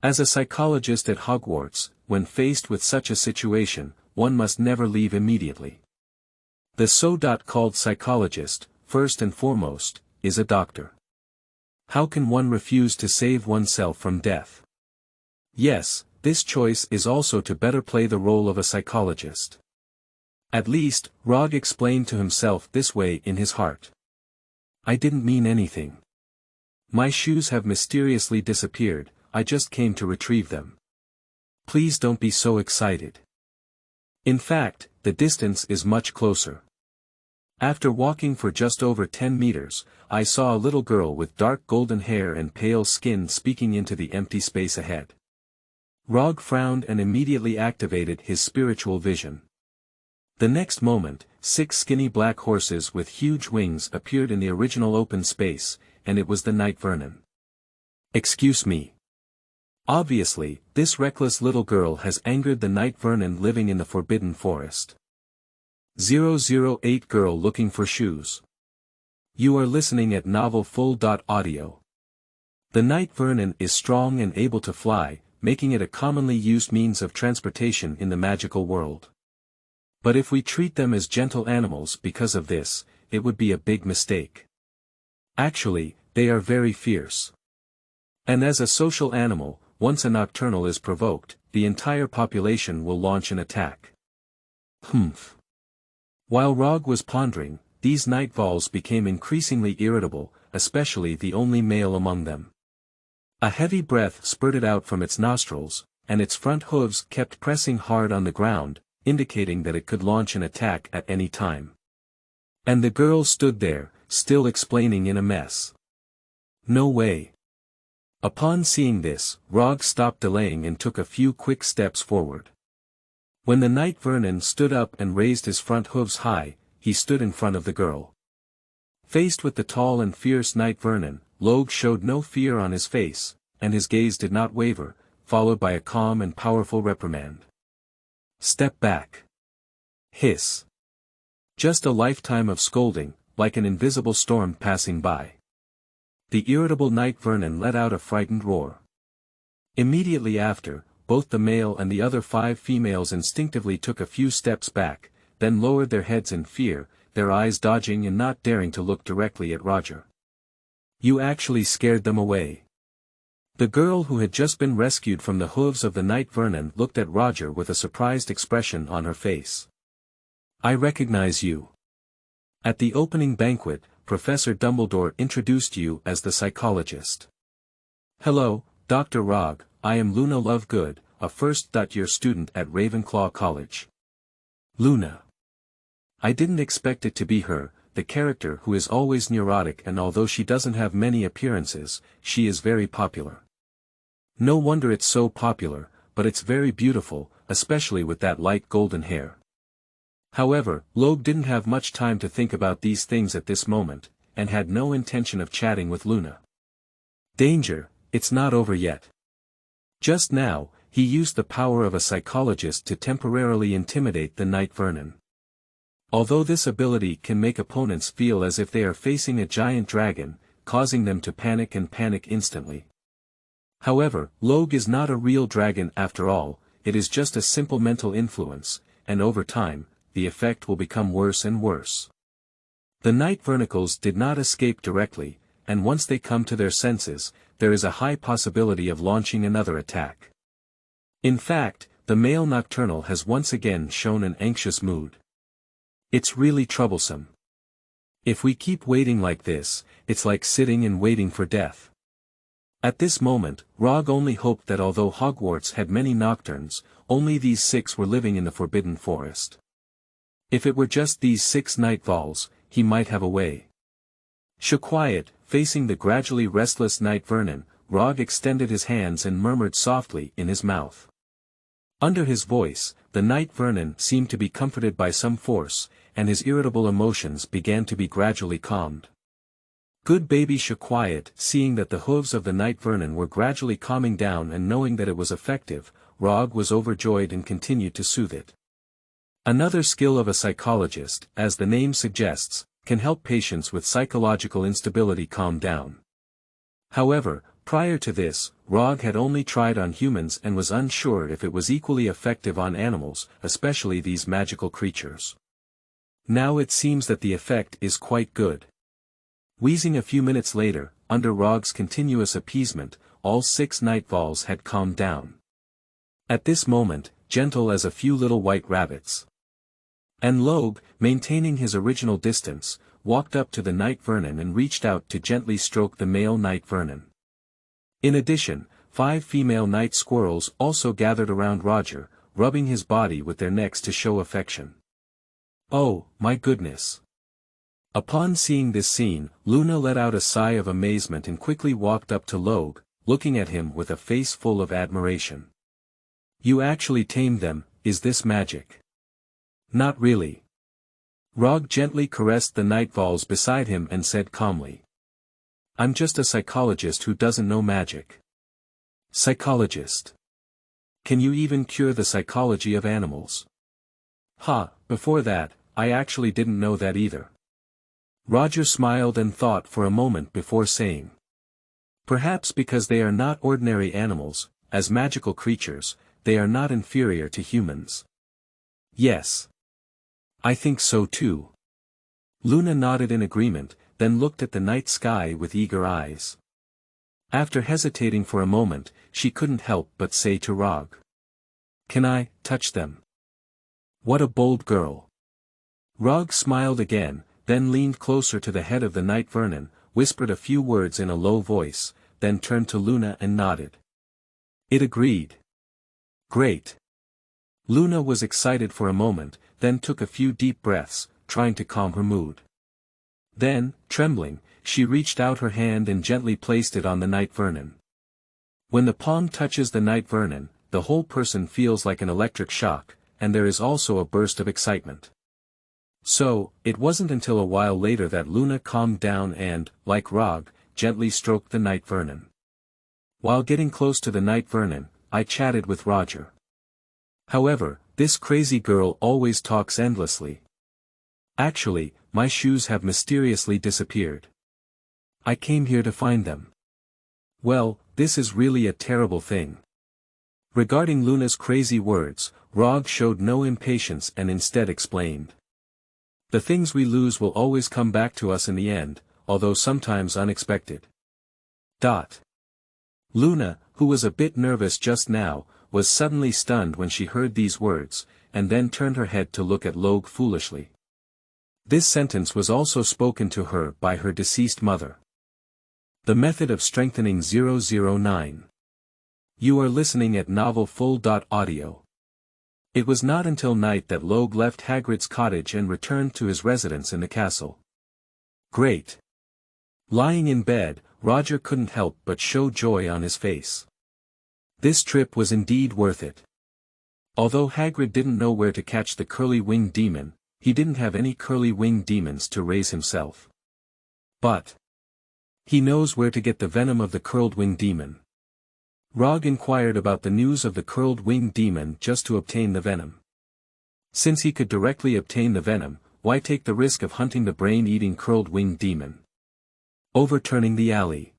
as a psychologist at Hogwarts, when faced with such a situation, one must never leave immediately. The so-called psychologist, first and foremost, is a doctor. How can one refuse to save oneself from death? Yes, this choice is also to better play the role of a psychologist. At least, Rog explained to himself this way in his heart. I didn't mean anything. My shoes have mysteriously disappeared, I just came to retrieve them. Please don't be so excited. In fact, the distance is much closer. After walking for just over 10 meters, I saw a little girl with dark golden hair and pale skin speaking into the empty space ahead. Rog frowned and immediately activated his spiritual vision. The next moment, 6 skinny black horses with huge wings appeared in the original open space, and it was the Knight Vernon. Excuse me. Obviously, this reckless little girl has angered the Knight Vernon living in the Forbidden Forest. 008 Girl looking for shoes. You are listening at novelfull.audio. The Knight Vernon is strong and able to fly, making it a commonly used means of transportation in the magical world. But if we treat them as gentle animals because of this, it would be a big mistake. Actually, they are very fierce. And as a social animal, once a nocturnal is provoked, the entire population will launch an attack. Humph. While Rog was pondering, these night vols became increasingly irritable, especially the only male among them. A heavy breath spurted out from its nostrils, and its front hooves kept pressing hard on the ground, indicating that it could launch an attack at any time. And the girl stood there, still explaining in a mess. No way. Upon seeing this, Rog stopped delaying and took a few quick steps forward. When the Knight Vernon stood up and raised his front hooves high, he stood in front of the girl. Faced with the tall and fierce Knight Vernon, Logue showed no fear on his face, and his gaze did not waver, followed by a calm and powerful reprimand. Step back. Hiss. Just a lifetime of scolding, like an invisible storm passing by. The irritable Knight Vernon let out a frightened roar. Immediately after, both the male and the other 5 females instinctively took a few steps back, then lowered their heads in fear, their eyes dodging and not daring to look directly at Roger. You actually scared them away. The girl who had just been rescued from the hooves of the Knight Vernon looked at Roger with a surprised expression on her face. I recognize you. At the opening banquet, Professor Dumbledore introduced you as the psychologist. Hello, Dr. Rog, I am Luna Lovegood, a first-year student at Ravenclaw College. Luna. I didn't expect it to be her, the character who is always neurotic, and although she doesn't have many appearances, she is very popular. No wonder it's so popular, but it's very beautiful, especially with that light golden hair. However, Logue didn't have much time to think about these things at this moment. and had no intention of chatting with Luna. Danger, it's not over yet. Just now, he used the power of a psychologist to temporarily intimidate the Knight Vernon. Although this ability can make opponents feel as if they are facing a giant dragon, causing them to panic instantly. However, Logue is not a real dragon after all, it is just a simple mental influence, and over time, the effect will become worse and worse. The Knight Vernicles did not escape directly, and once they come to their senses, there is a high possibility of launching another attack. In fact, the male nocturnal has once again shown an anxious mood. It's really troublesome. If we keep waiting like this, it's like sitting and waiting for death. At this moment, Rogue only hoped that although Hogwarts had many nocturnes, only these 6 were living in the Forbidden Forest. If it were just these 6 night vols, he might have a way. Quiet, facing the gradually restless Knight Vernon, Rogue extended his hands and murmured softly in his mouth. Under his voice, the Knight Vernon seemed to be comforted by some force, and his irritable emotions began to be gradually calmed. Good baby Quiet, seeing that the hooves of the Knight Vernon were gradually calming down and knowing that it was effective, Rogue was overjoyed and continued to soothe it. Another skill of a psychologist, as the name suggests, can help patients with psychological instability calm down. However, prior to this, Rogue had only tried on humans and was unsure if it was equally effective on animals, especially these magical creatures. Now it seems that the effect is quite good. Wheezing a few minutes later, under Rogue's continuous appeasement, all 6 night vols had calmed down. At this moment, gentle as a few little white rabbits. And Logue, maintaining his original distance, walked up to the Knight Vernon and reached out to gently stroke the male Knight Vernon. In addition, 5 female night squirrels also gathered around Roger, rubbing his body with their necks to show affection. Oh, my goodness! Upon seeing this scene, Luna let out a sigh of amazement and quickly walked up to Logue, looking at him with a face full of admiration. You actually tamed them, is this magic? Not really. Rogue gently caressed the night vols beside him and said calmly. I'm just a psychologist who doesn't know magic. Psychologist. Can you even cure the psychology of animals? Before that, I actually didn't know that either. Roger smiled and thought for a moment before saying. Perhaps because they are not ordinary animals, as magical creatures, they are not inferior to humans. Yes. I think so too. Luna nodded in agreement, then looked at the night sky with eager eyes. After hesitating for a moment, she couldn't help but say to Rogue. Can I touch them? What a bold girl. Rogue smiled again, then leaned closer to the head of the Knight Vernon, whispered a few words in a low voice, then turned to Luna and nodded. It agreed. Great. Luna was excited for a moment, then took a few deep breaths, trying to calm her mood. Then, trembling, she reached out her hand and gently placed it on the Knight Vernon. When the palm touches the Knight Vernon, the whole person feels like an electric shock, and there is also a burst of excitement. So, it wasn't until a while later that Luna calmed down and, like Rogue, gently stroked the Knight Vernon. While getting close to the Knight Vernon, I chatted with Roger. However, this crazy girl always talks endlessly. Actually, my shoes have mysteriously disappeared. I came here to find them. Well, this is really a terrible thing. Regarding Luna's crazy words, Rogue showed no impatience and instead explained. The things we lose will always come back to us in the end, although sometimes unexpected. Luna, who was a bit nervous just now, was suddenly stunned when she heard these words, and then turned her head to look at Logue foolishly. This sentence was also spoken to her by her deceased mother. The method of strengthening 009. You are listening at novelfull.audio. It was not until night that Logue left Hagrid's cottage and returned to his residence in the castle. Great. Lying in bed, Roger couldn't help but show joy on his face. This trip was indeed worth it. Although Hagrid didn't know where to catch the curly-winged demon, he didn't have any curly-winged demons to raise himself. But he knows where to get the venom of the curled-winged demon. Rogue inquired about the news of the curled-winged demon just to obtain the venom. Since he could directly obtain the venom, why take the risk of hunting the brain-eating curled-winged demon? Overturning the alley.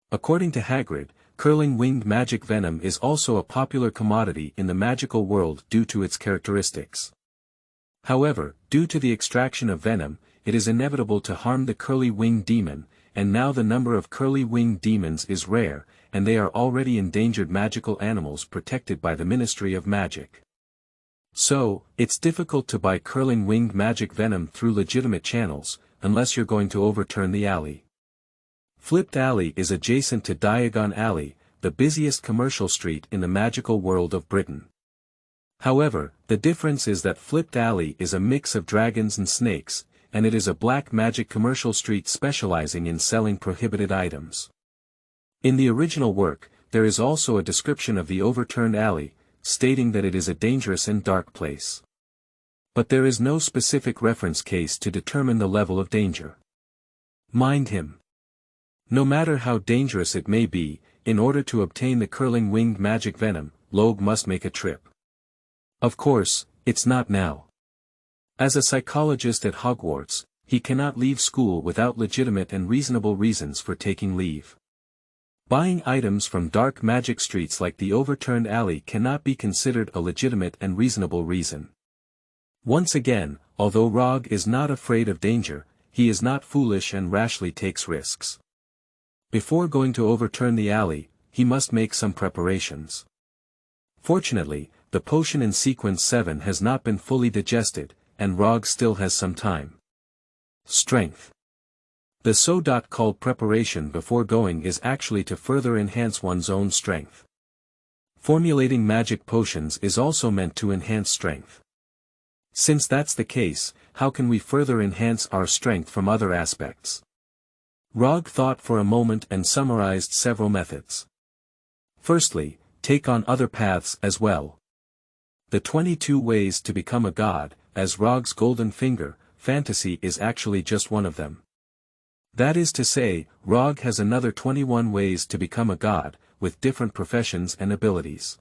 According to Hagrid, curling-winged magic venom is also a popular commodity in the magical world due to its characteristics. However, due to the extraction of venom, it is inevitable to harm the curly-winged demon, and now the number of curly-winged demons is rare, and they are already endangered magical animals protected by the Ministry of Magic. So, it's difficult to buy curling-winged magic venom through legitimate channels, unless you're going to overturn the alley. Flipped Alley is adjacent to Diagon Alley, the busiest commercial street in the magical world of Britain. However, the difference is that Flipped Alley is a mix of dragons and snakes, and it is a black magic commercial street specializing in selling prohibited items. In the original work, there is also a description of the overturned alley, stating that it is a dangerous and dark place. But there is no specific reference case to determine the level of danger. Mind him. No matter how dangerous it may be, in order to obtain the curling-winged magic venom, Logue must make a trip. Of course, it's not now. As a psychologist at Hogwarts, he cannot leave school without legitimate and reasonable reasons for taking leave. Buying items from dark magic streets like the overturned alley cannot be considered a legitimate and reasonable reason. Once again, although Rogue is not afraid of danger, he is not foolish and rashly takes risks. Before going to overturn the alley, he must make some preparations. Fortunately, the potion in sequence 7 has not been fully digested, and Rogue still has some time. Strength. The so-called preparation before going is actually to further enhance one's own strength. Formulating magic potions is also meant to enhance strength. Since that's the case, how can we further enhance our strength from other aspects? Rogue thought for a moment and summarized several methods. Firstly, take on other paths as well. The 22 ways to become a god, as Rogue's golden finger, fantasy is actually just one of them. That is to say, Rogue has another 21 ways to become a god, with different professions and abilities.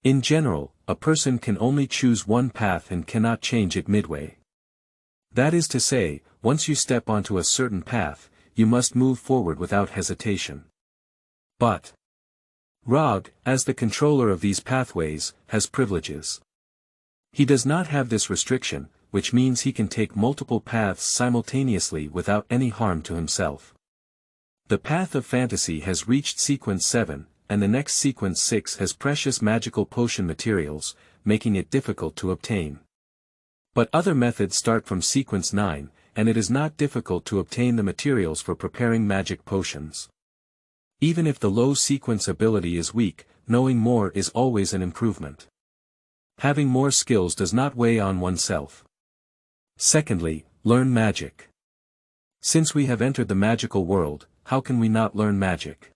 In general, a person can only choose one path and cannot change it midway. That is to say, once you step onto a certain path, you must move forward without hesitation. But Rogue, as the controller of these pathways, has privileges. He does not have this restriction, which means he can take multiple paths simultaneously without any harm to himself. The path of fantasy has reached sequence 7, and the next sequence 6 has precious magical potion materials, making it difficult to obtain. But other methods start from sequence 9, and it is not difficult to obtain the materials for preparing magic potions. Even if the low sequence ability is weak, knowing more is always an improvement. Having more skills does not weigh on oneself. Secondly, learn magic. Since we have entered the magical world, how can we not learn magic?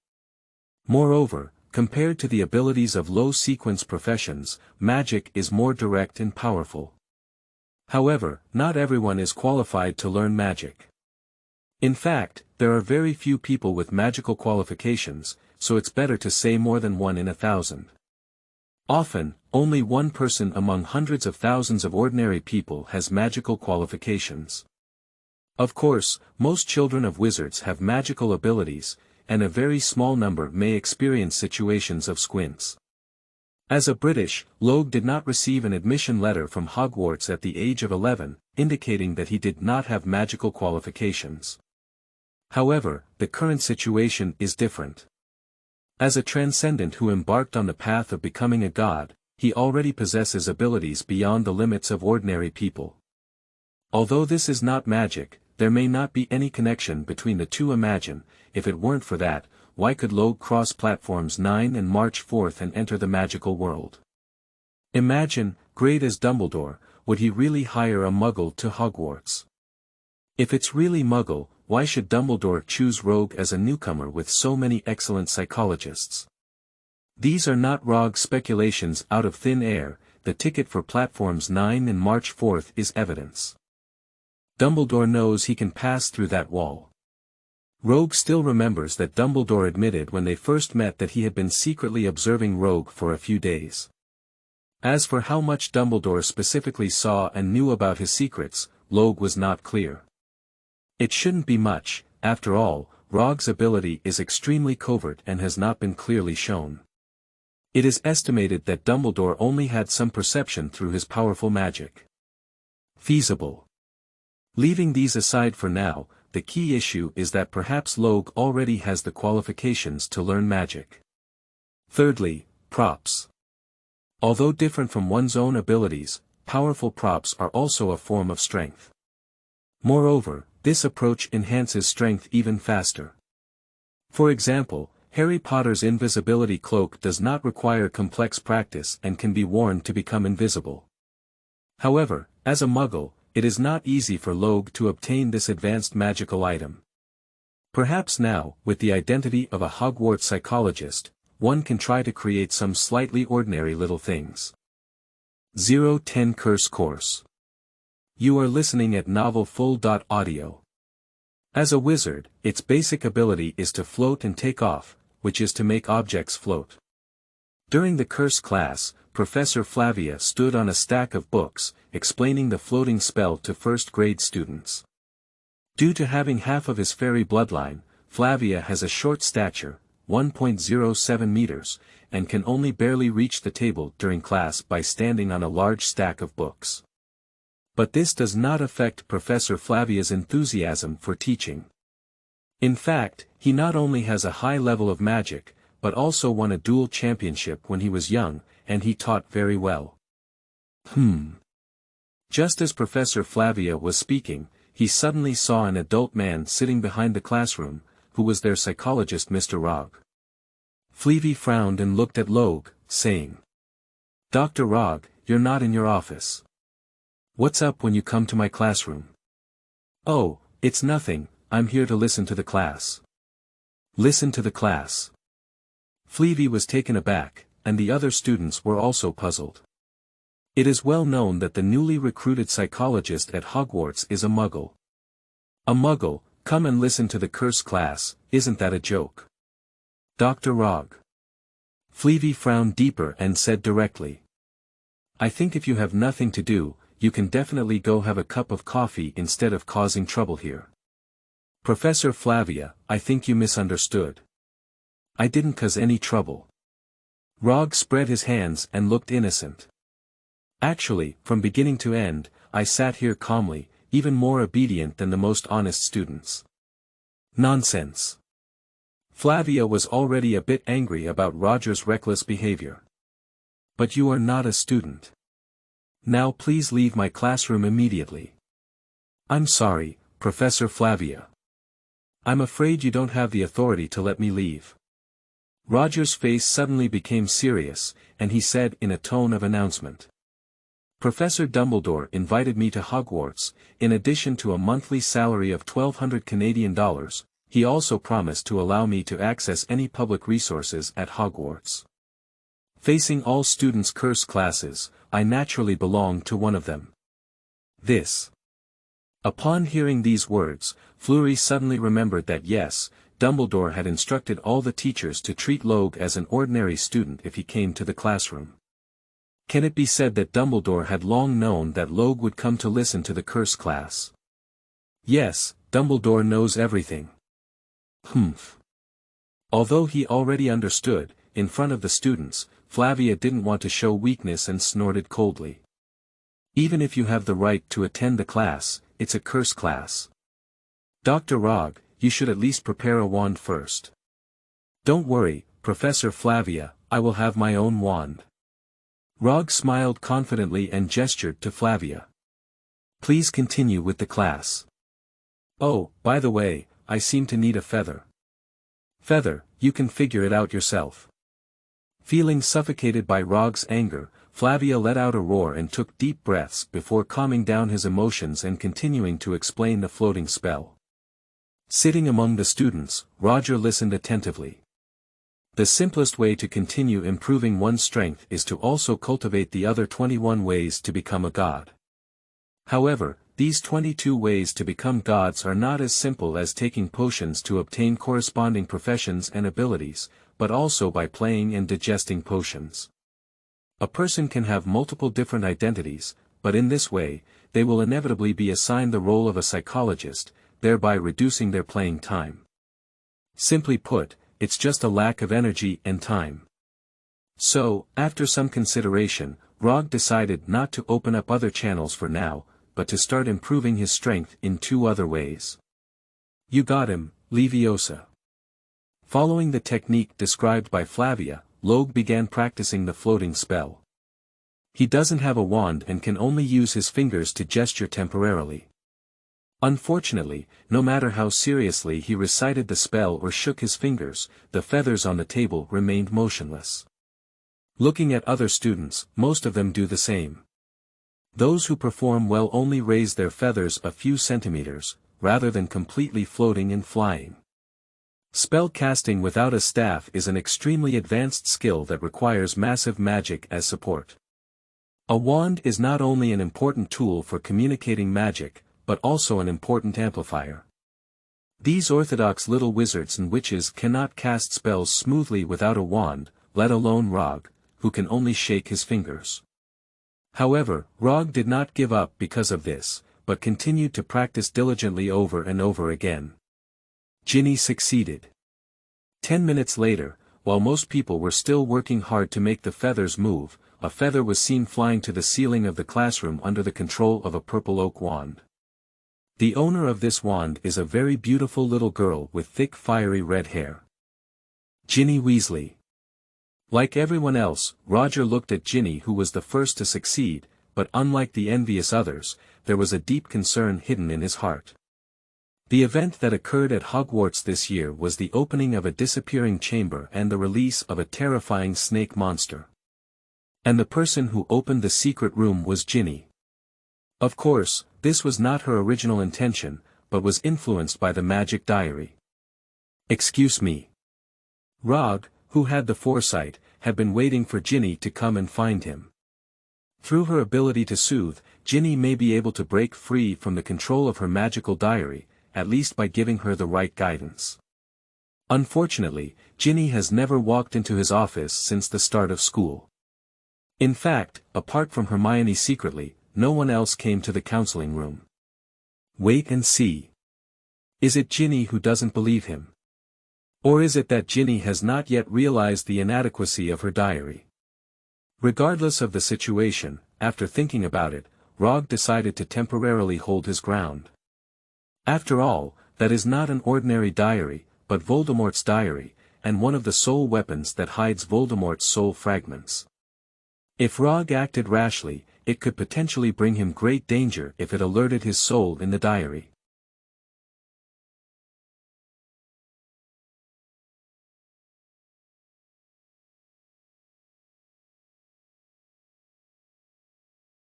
Moreover, compared to the abilities of low-sequence professions, magic is more direct and powerful. However, not everyone is qualified to learn magic. In fact, there are very few people with magical qualifications, so it's better to say more than 1 in 1,000. Often, only one person among hundreds of thousands of ordinary people has magical qualifications. Of course, most children of wizards have magical abilities, and a very small number may experience situations of squints. As a British, Logue did not receive an admission letter from Hogwarts at the age of 11, indicating that he did not have magical qualifications. However, the current situation is different. As a transcendent who embarked on the path of becoming a god, he already possesses abilities beyond the limits of ordinary people. Although this is not magic, there may not be any connection between the two. Imagine, if it weren't for that, why could Logue cross platforms 9 and march forth and enter the magical world? Imagine, great as Dumbledore, would he really hire a Muggle to Hogwarts? If it's really Muggle, why should Dumbledore choose Rogue as a newcomer with so many excellent psychologists? These are not Rogue's speculations out of thin air. The ticket for platforms 9 and march forth is evidence. Dumbledore knows he can pass through that wall. Rogue still remembers that Dumbledore admitted when they first met that he had been secretly observing Rogue for a few days. As for how much Dumbledore specifically saw and knew about his secrets, Rogue was not clear. It shouldn't be much, after all, Rogue's ability is extremely covert and has not been clearly shown. It is estimated that Dumbledore only had some perception through his powerful magic. Feasible. Leaving these aside for now, the key issue is that perhaps Rogue already has the qualifications to learn magic. Thirdly, props. Although different from one's own abilities, powerful props are also a form of strength. Moreover, this approach enhances strength even faster. For example, Harry Potter's invisibility cloak does not require complex practice and can be worn to become invisible. However, as a Muggle, it is not easy for Rogue to obtain this advanced magical item. Perhaps now, with the identity of a Hogwarts psychologist, one can try to create some slightly ordinary little things. 010 Curse Course. You are listening at novelfull.audio. As a wizard, its basic ability is to float and take off, which is to make objects float. During the curse class, Professor Flavia stood on a stack of books, explaining the floating spell to first-grade students. Due to having half of his fairy bloodline, Flavia has a short stature, 1.07 meters, and can only barely reach the table during class by standing on a large stack of books. But this does not affect Professor Flavia's enthusiasm for teaching. In fact, he not only has a high level of magic, but also won a duel championship when he was young, and he taught very well. Just as Professor Flavia was speaking, he suddenly saw an adult man sitting behind the classroom, who was their psychologist Mr. Rogue. Fleavy frowned and looked at Rogue, saying, "Dr. Rogue, you're not in your office. What's up when you come to my classroom?" "Oh, it's nothing, I'm here to listen to the class." Listen to the class. Fleavy was taken aback, and the other students were also puzzled. It is well known that the newly recruited psychologist at Hogwarts is a Muggle. A Muggle, come and listen to the curse class, isn't that a joke? Dr. Rogue. Fleavy frowned deeper and said directly, "I think if you have nothing to do, you can definitely go have a cup of coffee instead of causing trouble here." "Professor Flavia, I think you misunderstood. I didn't cause any trouble." Rogue spread his hands and looked innocent. "Actually, from beginning to end, I sat here calmly, even more obedient than the most honest students." "Nonsense." Flavia was already a bit angry about Roger's reckless behavior. "But you are not a student. Now please leave my classroom immediately." "I'm sorry, Professor Flavia. I'm afraid you don't have the authority to let me leave." Roger's face suddenly became serious, and he said in a tone of announcement, "Professor Dumbledore invited me to Hogwarts. In addition to a monthly salary of 1,200 Canadian dollars, he also promised to allow me to access any public resources at Hogwarts. Facing all students' curse classes, I naturally belong to one of them. This." Upon hearing these words, Fleury suddenly remembered that yes, Dumbledore had instructed all the teachers to treat Rogue as an ordinary student if he came to the classroom. Can it be said that Dumbledore had long known that Rogue would come to listen to the curse class? Yes, Dumbledore knows everything. Although he already understood, in front of the students, Flavia didn't want to show weakness and snorted coldly. "Even if you have the right to attend the class, it's a curse class. Dr. Rogue, you should at least prepare a wand first." "Don't worry, Professor Flavia, I will have my own wand." Rogue smiled confidently and gestured to Flavia. "Please continue with the class. Oh, by the way, I seem to need a feather." "Feather, you can figure it out yourself." Feeling suffocated by Rogue's anger, Flavia let out a roar and took deep breaths before calming down his emotions and continuing to explain the floating spell. Sitting among the students, Roger listened attentively. The simplest way to continue improving one's strength is to also cultivate the other 21 ways to become a god. However, These 22 ways to become gods are not as simple as taking potions to obtain corresponding professions and abilities, but also by playing and digesting potions. A person can have multiple different identities, but in this way, they will inevitably be assigned the role of a psychologist, thereby reducing their playing time. Simply put, it's just a lack of energy and time. So, after some consideration, Rog decided not to open up other channels for now, but to start improving his strength in 2 other ways. You got him, Leviosa. Following the technique described by Flavia, Log began practicing the floating spell. He doesn't have a wand and can only use his fingers to gesture temporarily. Unfortunately, no matter how seriously he recited the spell or shook his fingers, the feathers on the table remained motionless. Looking at other students, most of them do the same. Those who perform well only raise their feathers a few centimeters, rather than completely floating and flying. Spell casting without a staff is an extremely advanced skill that requires massive magic as support. A wand is not only an important tool for communicating magic, but also an important amplifier. These orthodox little wizards and witches cannot cast spells smoothly without a wand, let alone Rog, who can only shake his fingers. However, Rog did not give up because of this, but continued to practice diligently over and over again. Ginny succeeded. 10 minutes later, while most people were still working hard to make the feathers move, a feather was seen flying to the ceiling of the classroom under the control of a purple oak wand. The owner of this wand is a very beautiful little girl with thick fiery red hair. Ginny Weasley. Like everyone else, Roger looked at Ginny, who was the first to succeed, but unlike the envious others, there was a deep concern hidden in his heart. The event that occurred at Hogwarts this year was the opening of a disappearing chamber and the release of a terrifying snake monster. And the person who opened the secret room was Ginny. Of course, this was not her original intention, but was influenced by the magic diary. Excuse me. Rog, who had the foresight, had been waiting for Ginny to come and find him. Through her ability to soothe, Ginny may be able to break free from the control of her magical diary, at least by giving her the right guidance. Unfortunately, Ginny has never walked into his office since the start of school. In fact, apart from Hermione secretly, no one else came to the counseling room. Wait and see. Is it Ginny who doesn't believe him? Or is it that Ginny has not yet realized the inadequacy of her diary? Regardless of the situation, after thinking about it, Rog decided to temporarily hold his ground. After all, that is not an ordinary diary, but Voldemort's diary, and one of the soul weapons that hides Voldemort's soul fragments. If Rog acted rashly, it could potentially bring him great danger if it alerted his soul in the diary.